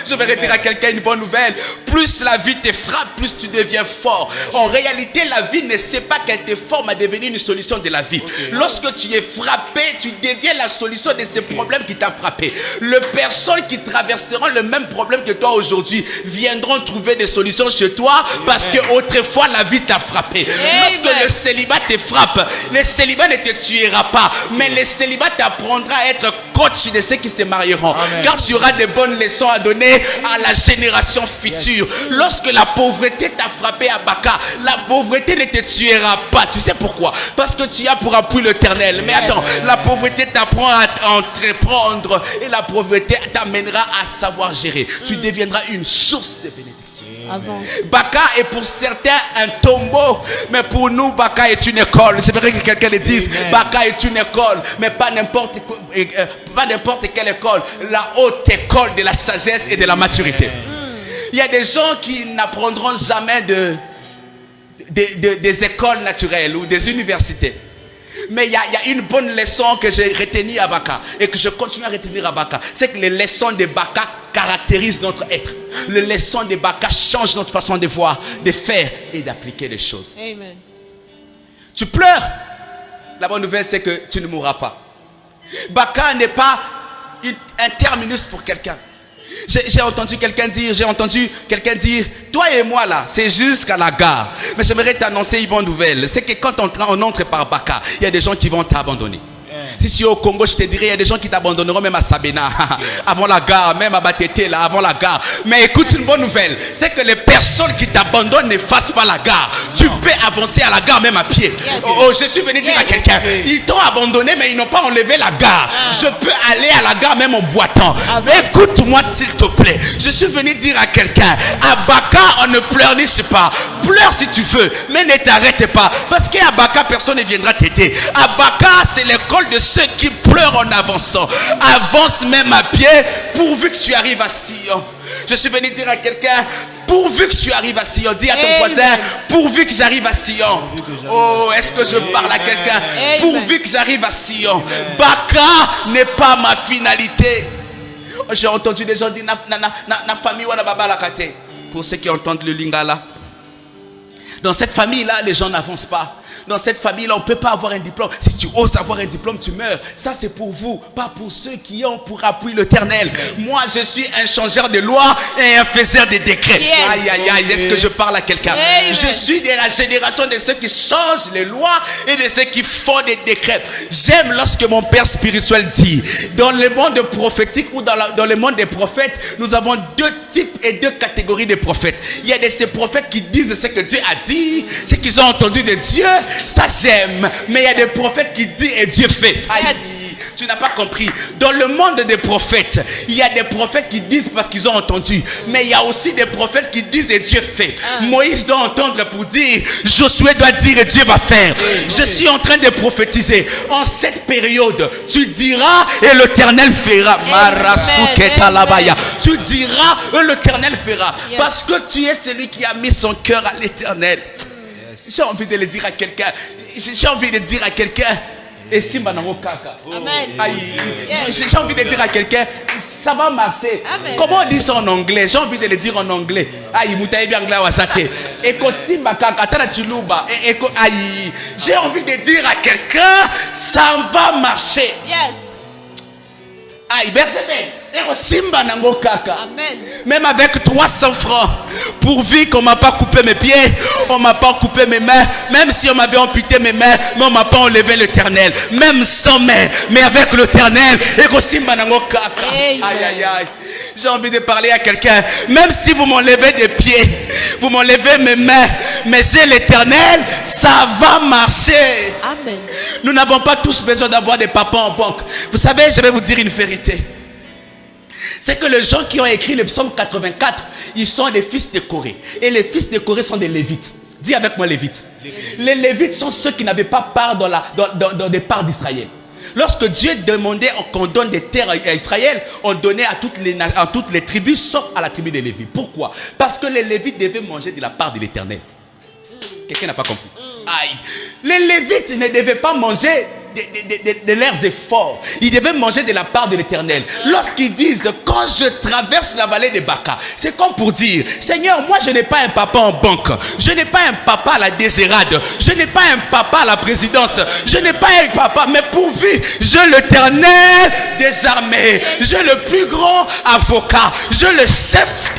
J'aimerais dire à quelqu'un une bonne nouvelle. Plus la vie te frappe, plus tu deviens fort. En réalité, la vie ne sait pas qu'elle te forme à devenir une solution de la vie. Lorsque tu es frappé, tu deviens la solution de ces problèmes qui t'a frappé. Les personnes qui traverseront le même problème que toi aujourd'hui viendront trouver des solutions chez toi parce que autrefois la vie t'a frappé. Lorsque le célibat te frappe, le célibat ne te tuera pas, mais le célibat t'apprendra à être coach de ceux qui se marieront. Car tu auras des bonnes leçons à donner à la génération future. Lorsque la pauvreté t'a frappé à Baka, la pauvreté ne te tuera pas. Tu sais pourquoi? Parce que tu as pour appui l'Éternel. Mais attends, la pauvreté t'apprend à entreprendre et la pauvreté t'amènera à savoir gérer. Tu deviendras une source de bénédiction. Baka est pour certains un tombeau, mais pour nous Baka est une école. J'aimerais que quelqu'un le dise. Baka est une école, mais pas n'importe quelle école. La haute école de la sagesse et de la maturité. Il y a des gens qui n'apprendront jamais des écoles naturelles ou des universités. Mais il y a une bonne leçon que j'ai retenue à Baka et que je continue à retenir à Baka. C'est que les leçons de Baka caractérisent notre être. Les leçons de Baka changent notre façon de voir, de faire et d'appliquer les choses. Amen. Tu pleures. La bonne nouvelle, c'est que tu ne mourras pas. Baka n'est pas un terminus pour quelqu'un. J'ai entendu quelqu'un dire, toi et moi là, c'est jusqu'à la gare. Mais j'aimerais t'annoncer une bonne nouvelle. C'est que quand on entre par Baka, il y a des gens qui vont t'abandonner. Si tu es au Congo, je te dirais, il y a des gens qui t'abandonneront même à Sabena, avant la gare, même à Batete, là, avant la gare. Mais écoute une bonne nouvelle, c'est que les personnes qui t'abandonnent ne fassent pas la gare. Tu peux avancer à la gare même à pied. Je suis venu dire à quelqu'un, ils t'ont abandonné mais ils n'ont pas enlevé la gare. Je peux aller à la gare même en boitant. Écoute-moi s'il te plaît. Je suis venu dire à quelqu'un, à Baka on ne pleurniche pas. Pleure si tu veux, mais ne t'arrête pas. Parce qu'à Baka personne ne viendra t'aider. À Baka c'est l'école de ceux qui pleurent en avançant. Avance même à pied pourvu que tu arrives à Sion. Je suis venu dire à quelqu'un, pourvu que tu arrives à Sion. Dis à ton voisin, pourvu que j'arrive à Sion. Oh, est-ce que je parle à quelqu'un? Pourvu que j'arrive à Sion. Baka n'est pas ma finalité. J'ai entendu des gens dire na famille wala baba la kate. Pour ceux qui entendent le lingala, dans cette famille-là, les gens n'avancent pas. Dans cette famille-là, on ne peut pas avoir un diplôme. Si tu oses avoir un diplôme, tu meurs. Ça, c'est pour vous, pas pour ceux qui ont pour appui l'Éternel. Moi, je suis un changeur de loi et un faiseur de décrets. Aïe, aïe, aïe, est-ce que je parle à quelqu'un? Je suis de la génération de ceux qui changent les lois et de ceux qui font des décrets. J'aime lorsque mon père spirituel dit, dans le monde prophétique ou dans le monde des prophètes, nous avons deux types et deux catégories de prophètes. Il y a de ces prophètes qui disent ce que Dieu a dit, ce qu'ils ont entendu de Dieu. Ça j'aime, mais il y a des prophètes qui disent et Dieu fait. Aïe, tu n'as pas compris. Dans le monde des prophètes, il y a des prophètes qui disent parce qu'ils ont entendu, mais il y a aussi des prophètes qui disent et Dieu fait. Moïse doit entendre pour dire, Josué doit dire et Dieu va faire. Je suis en train de prophétiser. En cette période, tu diras et l'Éternel fera. Tu diras et l'Éternel fera. Parce que tu es celui qui a mis son cœur à l'Éternel. J'ai envie de le dire à quelqu'un. J'ai envie de dire à quelqu'un. Et Simba nango kaka. Amen. J'ai envie de dire à quelqu'un, ça va marcher. Amen. Comment on dit ça en anglais? J'ai envie de le dire en anglais. Aïe, mutaï bien anglais wasate. Et ko Simba kaka tana chiluba. Aïe. J'ai envie de dire à quelqu'un, ça va marcher. Yes. Aïe, bercement. Amen. Même avec 300 francs, pourvu qu'on m'a pas coupé mes pieds, on m'a pas coupé mes mains, même si on m'avait amputé mes mains, mais on m'a pas enlevé l'Éternel, même sans main, mais avec l'Éternel. Aïe aïe aïe. J'ai envie de parler à quelqu'un. Même si vous m'enlevez des pieds, vous m'enlevez mes mains, mais j'ai l'Éternel, ça va marcher. Amen. Nous n'avons pas tous besoin d'avoir des papas en banque. Vous savez, je vais vous dire une vérité. C'est que les gens qui ont écrit le psaume 84, ils sont des fils de Corée. Et les fils de Corée sont des Lévites. Dis avec moi Lévites. Les Lévites sont ceux qui n'avaient pas part dans des parts d'Israël. Lorsque Dieu demandait qu'on donne des terres à Israël, on donnait à toutes les tribus, sauf à la tribu des Lévites. Pourquoi? Parce que les Lévites devaient manger de la part de l'Éternel. Quelqu'un n'a pas compris. Aïe. Les Lévites ne devaient pas manger de leurs efforts. Ils devaient manger de la part de l'Éternel. Lorsqu'ils disent, quand je traverse la vallée de Baka, c'est comme pour dire, Seigneur, moi je n'ai pas un papa en banque, je n'ai pas un papa à la désérade, je n'ai pas un papa à la présidence, je n'ai pas un papa, mais pourvu, je l'Éternel des armées, je le plus grand avocat, je le chef,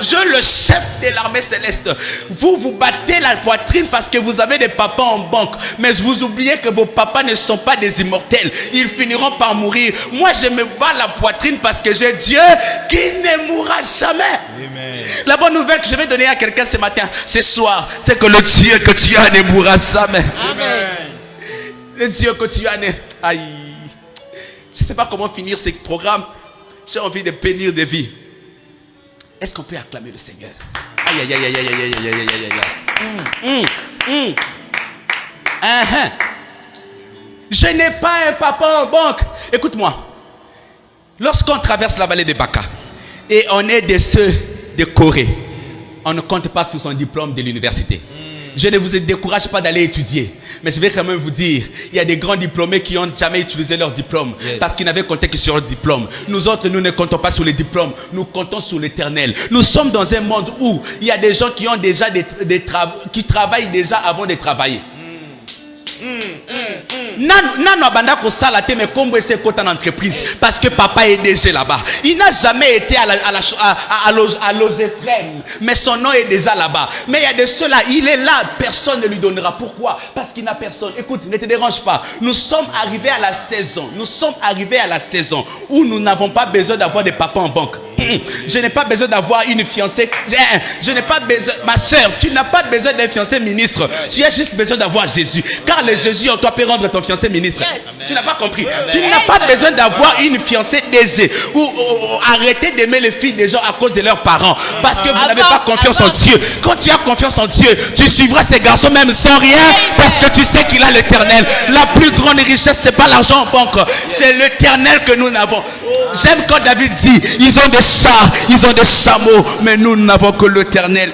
je le chef de l'armée céleste. Vous battez la poitrine parce que vous avez des papas en banque, mais vous oubliez que vos papas ne sont pas des immortels. Ils finiront par mourir. Moi, je me bats la poitrine parce que j'ai Dieu qui ne mourra jamais. Amen. La bonne nouvelle que je vais donner à quelqu'un ce matin, ce soir, c'est que le Dieu que tu as ne mourra jamais. Amen. Le Dieu que tu as ne... Aïe. Je ne sais pas comment finir ce programme. J'ai envie de bénir des vies. Est-ce qu'on peut acclamer le Seigneur? Aïe, aïe, aïe, aïe, aïe, aïe, aïe, aïe, aïe. Je n'ai pas un papa en banque. Écoute-moi. Lorsqu'on traverse la vallée de Baka et on est de ceux de Corée, on ne compte pas sur son diplôme de l'université. Je ne vous décourage pas d'aller étudier, mais je vais quand même vous dire, il y a des grands diplômés qui n'ont jamais utilisé leur diplôme parce qu'ils n'avaient compté que sur leur diplôme. Nous autres, nous ne comptons pas sur les diplômes, nous comptons sur l'Éternel. Nous sommes dans un monde où il y a des gens qui ont déjà qui travaillent déjà avant de travailler. Nano abanda ko sala te mais kombo ese kota en entreprise parce que papa est déjà là-bas. Il n'a jamais été à l'Ozephrem, mais son nom est déjà là-bas. Mais il y a de ceux-là, il est là, personne ne lui donnera. Pourquoi? Parce qu'il n'a personne. Écoute, ne te dérange pas. Nous sommes arrivés à la saison. Nous sommes arrivés à la saison où nous n'avons pas besoin d'avoir des papas en banque. Je n'ai pas besoin d'avoir une fiancée. Je n'ai pas besoin, ma soeur, tu n'as pas besoin d'un fiancé ministre. Tu as juste besoin d'avoir Jésus. Car le Jésus en toi peut rendre ton fiancé ministre. Tu n'as pas compris. Amen. Tu n'as pas besoin d'avoir une fiancée DG ou arrêter d'aimer les filles des gens à cause de leurs parents. Parce que vous n'avez pas confiance en Dieu. Quand tu as confiance en Dieu, tu suivras ces garçons même sans rien parce que tu sais qu'il a l'Éternel. La plus grande richesse, c'est pas l'argent en banque. C'est l'Éternel que nous n'avons. J'aime quand David dit, ils ont des chats, ils ont des chameaux, mais nous n'avons que l'Éternel.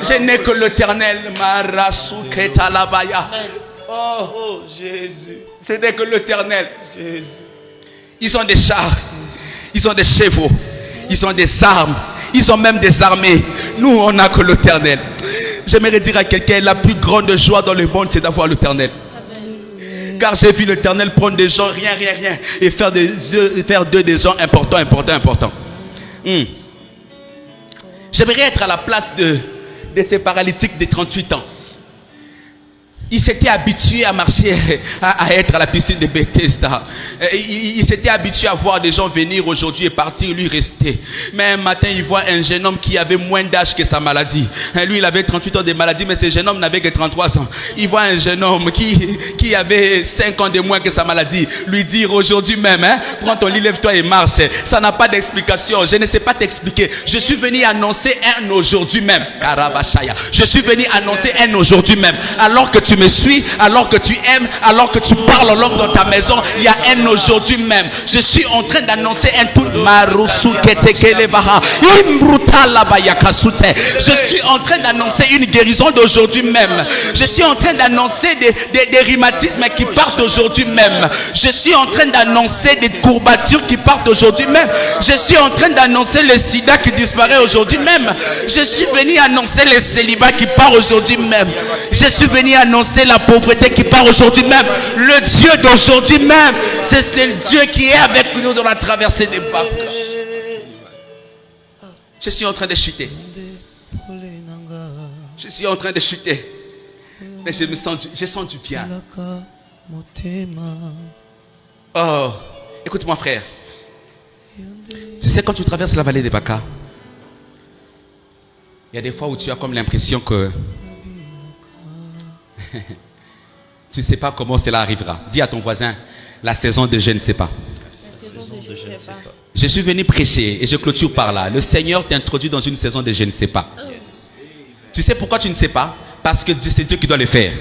Je n'ai que l'Éternel. Oh Jésus. Je n'ai que l'Éternel. Jésus. Ils ont des chars, ils ont des chevaux, ils ont des armes, ils ont même des armées. Nous, on n'a que l'Éternel. J'aimerais dire à quelqu'un, la plus grande joie dans le monde, c'est d'avoir l'Éternel. Car j'ai vu l'Éternel prendre des gens, rien, et faire d'eux des gens importants. J'aimerais être à la place de ces paralytiques de 38 ans. Ils s'étaient habitués à marcher, à être à la piscine de Bethesda. Ils s'étaient habitués à voir des gens venir aujourd'hui et partir, lui rester. Mais un matin, il voit un jeune homme qui avait moins d'âge que sa maladie. Lui, il avait 38 ans de maladie, mais ce jeune homme n'avait que 33 ans. Il voit un jeune homme qui avait 5 ans de moins que sa maladie. Lui dire aujourd'hui même, prends ton lit, lève-toi et marche. Ça n'a pas d'explication. Je ne sais pas t'expliquer. Je suis venu annoncer un aujourd'hui même. Karabashaya. Je suis venu annoncer un aujourd'hui même. Alors que tu me suis, alors que tu aimes, alors que tu parles en langue dans ta maison, il y a un aujourd'hui même. Je suis en train d'annoncer un tout. Je suis en train d'annoncer une guérison d'aujourd'hui même. Je suis en train d'annoncer des rhumatismes qui partent aujourd'hui même. Je suis en train d'annoncer des courbatures qui partent aujourd'hui même. Je suis en train d'annoncer le sida qui disparaît aujourd'hui même. Je suis venu annoncer le célibat qui part aujourd'hui même. Je suis venu annoncer la pauvreté qui part aujourd'hui même. Le Dieu d'aujourd'hui même, c'est le Dieu qui est avec nous dans la traversée des Baka. Je suis en train de chuter. Je suis en train de chuter. Mais je sens du bien. Oh, écoute-moi frère. Tu sais, quand tu traverses la vallée des Baka, il y a des fois où tu as comme l'impression que tu ne sais pas comment cela arrivera. Dis à ton voisin, la saison de je ne sais pas. Je suis venu prêcher et je clôture par là. Le Seigneur t'introduit dans une saison de je ne sais pas. Tu sais pourquoi tu ne sais pas? Parce que c'est Dieu qui doit le faire.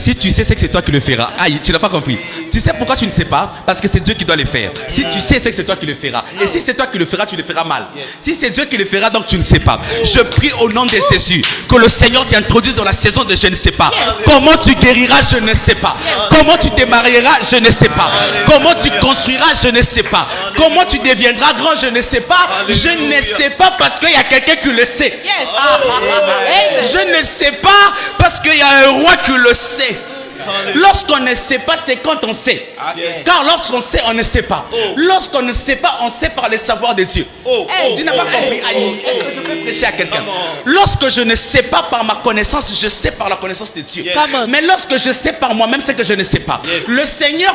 Si tu sais, c'est que c'est toi qui le feras. Aïe, tu n'as pas compris. Tu sais pourquoi tu ne sais pas? Parce que c'est Dieu qui doit le faire. Si tu sais, c'est que c'est toi qui le feras. Et si c'est toi qui le feras, tu le feras mal. Si c'est Dieu qui le fera, donc tu ne sais pas. Je prie au nom de Jésus que le Seigneur t'introduise dans la saison de je ne sais pas. Comment tu guériras, je ne sais pas. Comment tu te marieras, je ne sais pas. Comment tu construiras, je ne sais pas. Comment tu deviendras grand, je ne sais pas. Je ne sais pas parce qu'il y a quelqu'un qui le sait. Je ne sais pas parce qu'il y a un roi qui le sait. Lorsqu'on ne sait pas, c'est quand on sait. Car lorsqu'on sait, on ne sait pas. Lorsqu'on ne sait pas, on sait par le savoir de Dieu. Tu n'as pas compris. Est-ce que je peux prêcher à quelqu'un? Lorsque je ne sais pas par ma connaissance, je sais par la connaissance de Dieu. Mais lorsque je sais par moi-même, c'est que je ne sais pas. Le Seigneur,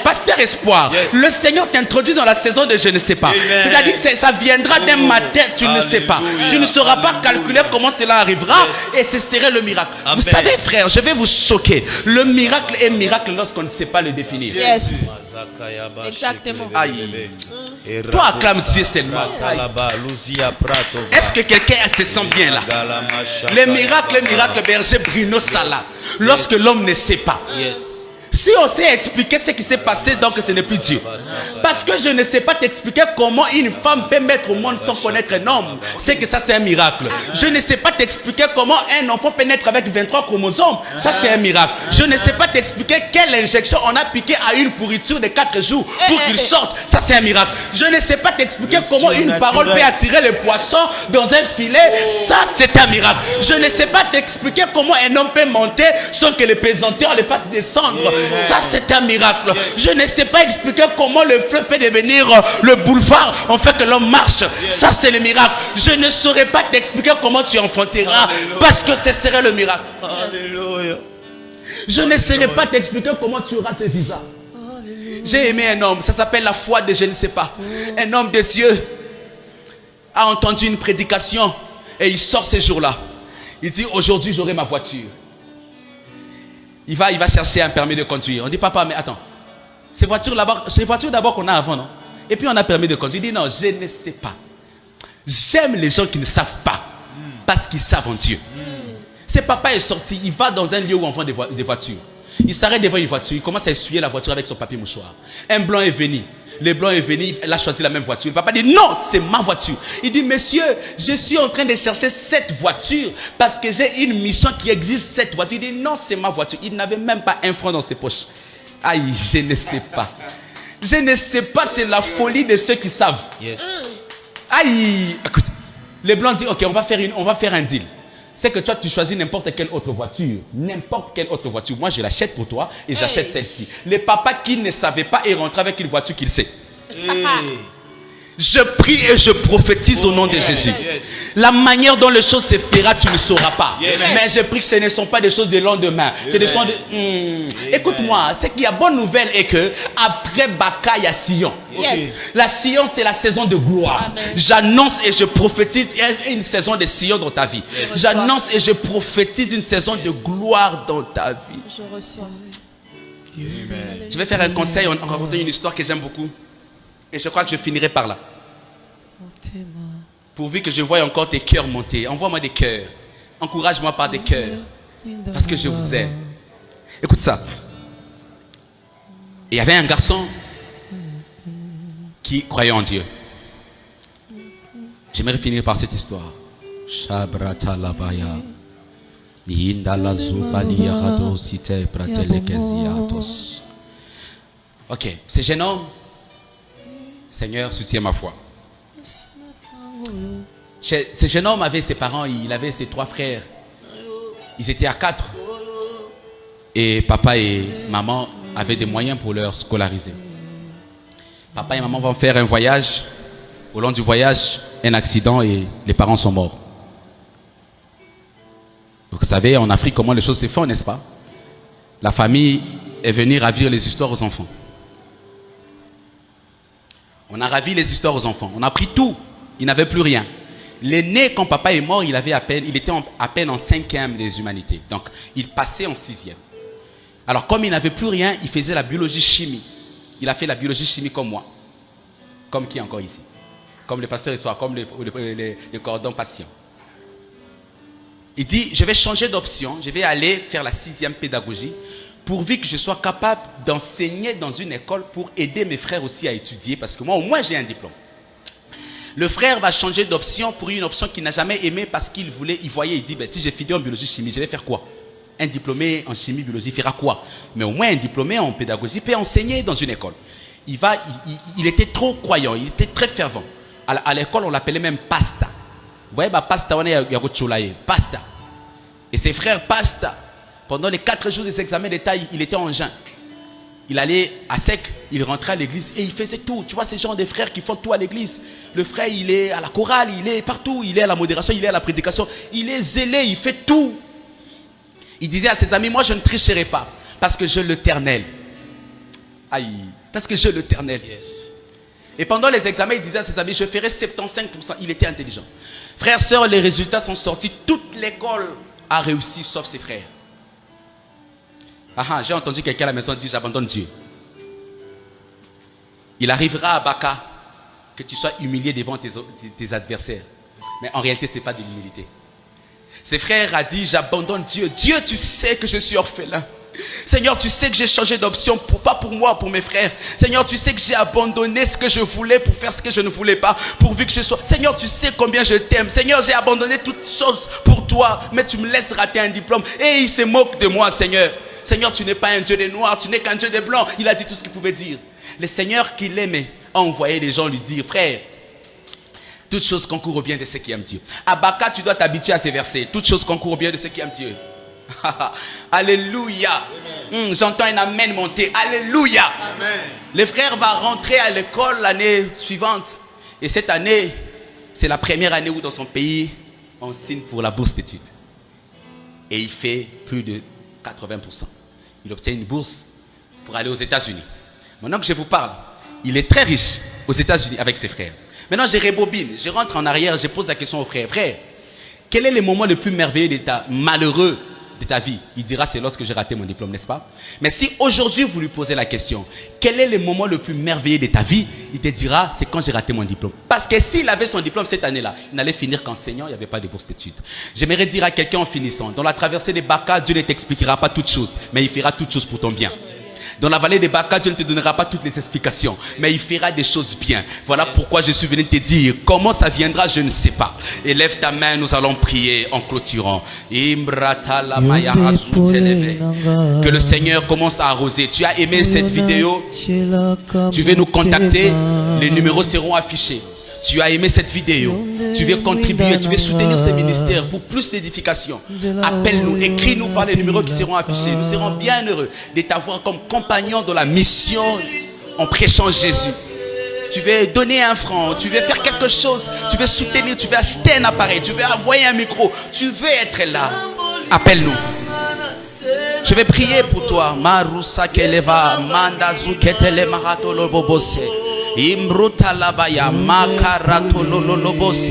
pasteur espoir, le Seigneur t'introduit dans la saison de je ne sais pas. C'est-à-dire que ça viendra d'un matin, tu ne sais pas. Tu ne sauras pas calculer comment cela arrivera et ce serait le miracle. Vous savez, frère, je vais vous choquer. Le miracle est miracle lorsqu'on ne sait pas le définir. Yes. Exactement. Aïe. Toi, acclame Dieu seulement. Est-ce que quelqu'un se sent bien là? Le miracle, berger Bruno Sala. Lorsque l'homme ne sait pas. Si on sait expliquer ce qui s'est passé, donc ce n'est plus Dieu. Parce que je ne sais pas t'expliquer comment une femme peut mettre au monde sans connaître un homme. C'est que ça, c'est un miracle. Je ne sais pas t'expliquer comment un enfant peut naître avec 23 chromosomes. Ça, c'est un miracle. Je ne sais pas t'expliquer quelle injection on a piqué à une pourriture de 4 jours pour qu'il sorte. Ça, c'est un miracle. Je ne sais pas t'expliquer comment une parole peut attirer les poissons dans un filet. Ça, c'est un miracle. Je ne sais pas t'expliquer comment un homme peut monter sans que les pesanteurs le fassent descendre. Ça, c'est un miracle. Je ne sais pas expliquer comment le fleuve peut devenir le boulevard en fait que l'homme marche. Ça, c'est le miracle. Je ne saurais pas t'expliquer comment tu enfanteras parce que ce serait le miracle. Je ne saurais pas t'expliquer comment tu auras ce visa. J'ai aimé un homme, ça s'appelle la foi de je ne sais pas. Un homme de Dieu a entendu une prédication et il sort ces jours-là. Il dit aujourd'hui j'aurai ma voiture. Il va chercher un permis de conduire. On dit papa, mais attends, ces voitures d'abord qu'on a avant, non? Et puis on a permis de conduire. Il dit non, je ne sais pas. J'aime les gens qui ne savent pas parce qu'ils savent en Dieu. Ce papa est sorti, il va dans un lieu où on vend des voitures. Il s'arrête devant une voiture, il commence à essuyer la voiture avec son papier mouchoir. Un blanc est venu. Le blanc est venu, il a choisi la même voiture. Le papa dit non, c'est ma voiture. Il dit monsieur, je suis en train de chercher cette voiture parce que j'ai une mission qui existe cette voiture. Il dit non, c'est ma voiture. Il n'avait même pas un franc dans ses poches. Aïe, je ne sais pas. Je ne sais pas, c'est la folie de ceux qui savent. Aïe, écoute, le blanc dit ok, on va faire un deal. C'est que toi, tu choisis n'importe quelle autre voiture. N'importe quelle autre voiture. Moi, je l'achète pour toi et j'achète celle-ci. Le papa qui ne savait pas est rentré avec une voiture qu'il sait. Je prie et je prophétise au nom de Jésus. La manière dont les choses se feront, tu ne sauras pas. Mais je prie que ce ne sont pas des choses de lendemain. C'est des choses de... Écoute-moi, c'est qu'il y a bonne nouvelle et que après Baka, il y a Sion. La Sion, c'est la saison de gloire. J'annonce et je prophétise une saison de Sion dans ta vie. J'annonce et je prophétise une saison de gloire dans ta vie. Je reçois. Je vais faire un conseil en racontant une histoire que j'aime beaucoup. Et je crois que je finirai par là. Pourvu que je voie encore tes cœurs monter. Envoie-moi des cœurs. Encourage-moi par des cœurs. Parce que je vous aime. Écoute ça. Il y avait un garçon qui croyait en Dieu. J'aimerais finir par cette histoire. Ok, ce jeune homme, Seigneur, soutiens ma foi. Ce jeune homme avait ses parents, il avait ses 3 frères. Ils étaient à 4. Et papa et maman avaient des moyens pour leur scolariser. Papa et maman vont faire un voyage. Au long du voyage, un accident et les parents sont morts. Donc, vous savez, en Afrique, comment les choses se font, n'est-ce pas? La famille est venue ravir les histoires aux enfants. On a ravi les histoires aux enfants. On a pris tout. Il n'avait plus rien. L'aîné, quand papa est mort, il était à peine en 5e des humanités. Donc, il passait en 6e. Alors, comme il n'avait plus rien, il faisait la biologie-chimie. Il a fait la biologie-chimie comme moi. Comme qui encore ici? Comme le pasteur Histoire, comme le cordon patient. Il dit, je vais changer d'option, je vais aller faire la 6e pédagogie, pourvu que je sois capable d'enseigner dans une école pour aider mes frères aussi à étudier, parce que moi, au moins, j'ai un diplôme. Le frère va changer d'option pour une option qu'il n'a jamais aimée parce qu'il voyait, il dit, ben, si j'ai fini en biologie chimie, je vais faire quoi? Un diplômé en chimie, biologie, fera quoi? Mais au moins, un diplômé en pédagogie peut enseigner dans une école. Il était trop croyant, il était très fervent. À l'école, on l'appelait même pasta. Vous voyez, pasta, on est pasta. Et ses frères, pasta. Pendant les 4 jours des examens d'État, il était en jeûne. Il allait à sec, il rentrait à l'église et il faisait tout. Tu vois, ces gens des frères qui font tout à l'église. Le frère, il est à la chorale, il est partout. Il est à la modération, il est à la prédication. Il est zélé, il fait tout. Il disait à ses amis, moi je ne tricherai pas parce que j'ai l'Éternel. Aïe, parce que j'ai l'Éternel. Yes. Et pendant les examens, il disait à ses amis, je ferai 75%. Il était intelligent. Frères, sœurs, les résultats sont sortis. Toute l'école a réussi, sauf ses frères. J'ai entendu quelqu'un à la maison dire, j'abandonne Dieu. Il arrivera à Baka que tu sois humilié devant tes adversaires. Mais en réalité, ce n'est pas de l'humilité. Ses frères a dit, j'abandonne Dieu. Dieu, tu sais que je suis orphelin. Seigneur, tu sais que j'ai changé d'option, pas pour moi, pour mes frères. Seigneur, tu sais que j'ai abandonné ce que je voulais pour faire ce que je ne voulais pas, pourvu que je sois... Seigneur, tu sais combien je t'aime. Seigneur, j'ai abandonné toutes choses pour toi, mais tu me laisses rater un diplôme. Et il se moque de moi, Seigneur. Seigneur, tu n'es pas un Dieu des Noirs, tu n'es qu'un Dieu des Blancs. Il a dit tout ce qu'il pouvait dire. Le Seigneur qu'il aimait a envoyé des gens lui dire, frère, toutes choses concourent au bien de ceux qui aiment Dieu. À Baka, tu dois t'habituer à ces versets. Toutes choses concourent au bien de ceux qui aiment Dieu. Alléluia. J'entends un amen monter. Alléluia. Amen. Le frère va rentrer à l'école l'année suivante. Et cette année, c'est la première année où dans son pays, on signe pour la bourse d'études. Et il fait plus de 80%. Il obtient une bourse pour aller aux États-Unis. Maintenant que je vous parle, il est très riche aux États-Unis avec ses frères. Maintenant, je rebobine, je rentre en arrière, je pose la question au frère. Frère, quel est le moment le plus merveilleux malheureux de ta vie? Il dira, c'est lorsque j'ai raté mon diplôme, n'est-ce pas? Mais si aujourd'hui vous lui posez la question, quel est le moment le plus merveilleux de ta vie? Il te dira, c'est quand j'ai raté mon diplôme. Parce que s'il avait son diplôme cette année-là, il n'allait finir qu'enseignant, il n'y avait pas de bourse d'études. J'aimerais dire à quelqu'un en finissant, dans la traversée des Baka, Dieu ne t'expliquera pas toutes choses, mais il fera toutes choses pour ton bien. Dans la vallée des Baka, Dieu ne te donnera pas toutes les explications, mais il fera des choses bien. Voilà pourquoi je suis venu te dire, comment ça viendra, je ne sais pas. Élève ta main, nous allons prier en clôturant. Que le Seigneur commence à arroser. Tu as aimé cette vidéo? Tu veux nous contacter? Les numéros seront affichés. Tu as aimé cette vidéo, tu veux contribuer, tu veux soutenir ce ministère pour plus d'édification. Appelle-nous, écris-nous par les numéros qui seront affichés. Nous serons bien heureux de t'avoir comme compagnon dans la mission en prêchant Jésus. Tu veux donner 1 franc, tu veux faire quelque chose, tu veux soutenir, tu veux acheter un appareil, tu veux envoyer un micro, tu veux être là. Appelle-nous. Je vais prier pour toi. Marusa keleva mandazu ketele maratolo bobose. Imbruta labaya makarato lolobose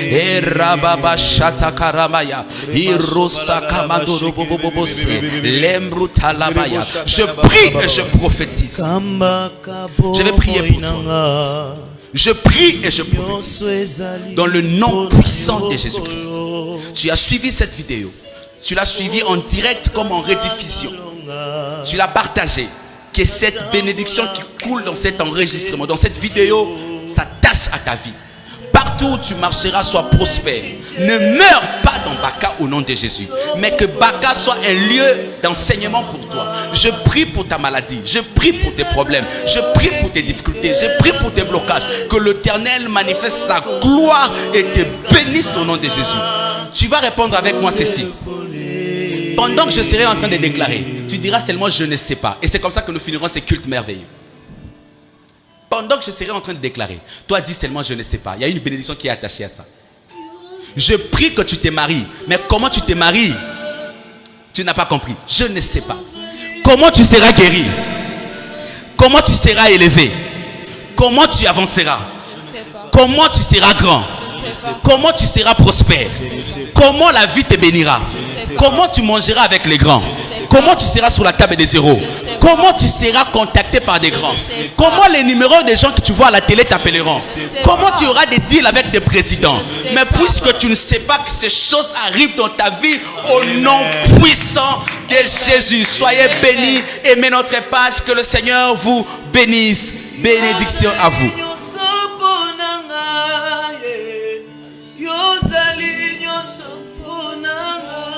erababa shatakarabaya irusa kamadoro bobose lembruta labaya. Je prie et je prophétise. Je vais prier pour toi. Je prie et je prophétise dans le nom puissant de Jésus-Christ. Tu as suivi cette vidéo. Tu l'as suivi en direct comme en rediffusion. Tu l'as partagé. Que cette bénédiction qui coule dans cet enregistrement, dans cette vidéo, s'attache à ta vie. Partout où tu marcheras, sois prospère. Ne meurs pas dans Baka au nom de Jésus. Mais que Baka soit un lieu d'enseignement pour toi. Je prie pour ta maladie. Je prie pour tes problèmes. Je prie pour tes difficultés. Je prie pour tes blocages. Que l'Éternel manifeste sa gloire et te bénisse au nom de Jésus. Tu vas répondre avec moi ceci. Pendant que je serai en train de déclarer, tu diras seulement je ne sais pas. Et c'est comme ça que nous finirons ces cultes merveilleux. Pendant que je serai en train de déclarer, toi dis seulement je ne sais pas. Il y a une bénédiction qui est attachée à ça. Je prie que tu te maries. Mais comment tu te maries? Tu n'as pas compris. Je ne sais pas. Comment tu seras guéri? Comment tu seras élevé? Comment tu avanceras? Comment tu seras grand? Comment tu seras prospère? Comment la vie te bénira? Comment tu mangeras avec les grands? Comment tu seras sur la table des zéros? Comment tu seras contacté par des grands? Comment les numéros des gens que tu vois à la télé t'appelleront? Comment tu auras des deals avec des présidents? Mais puisque tu ne sais pas que ces choses arrivent dans ta vie, au nom puissant de Jésus, soyez bénis. Aimez notre page, que le Seigneur vous bénisse. Bénédiction à vous. Yozali nyoso ponanga.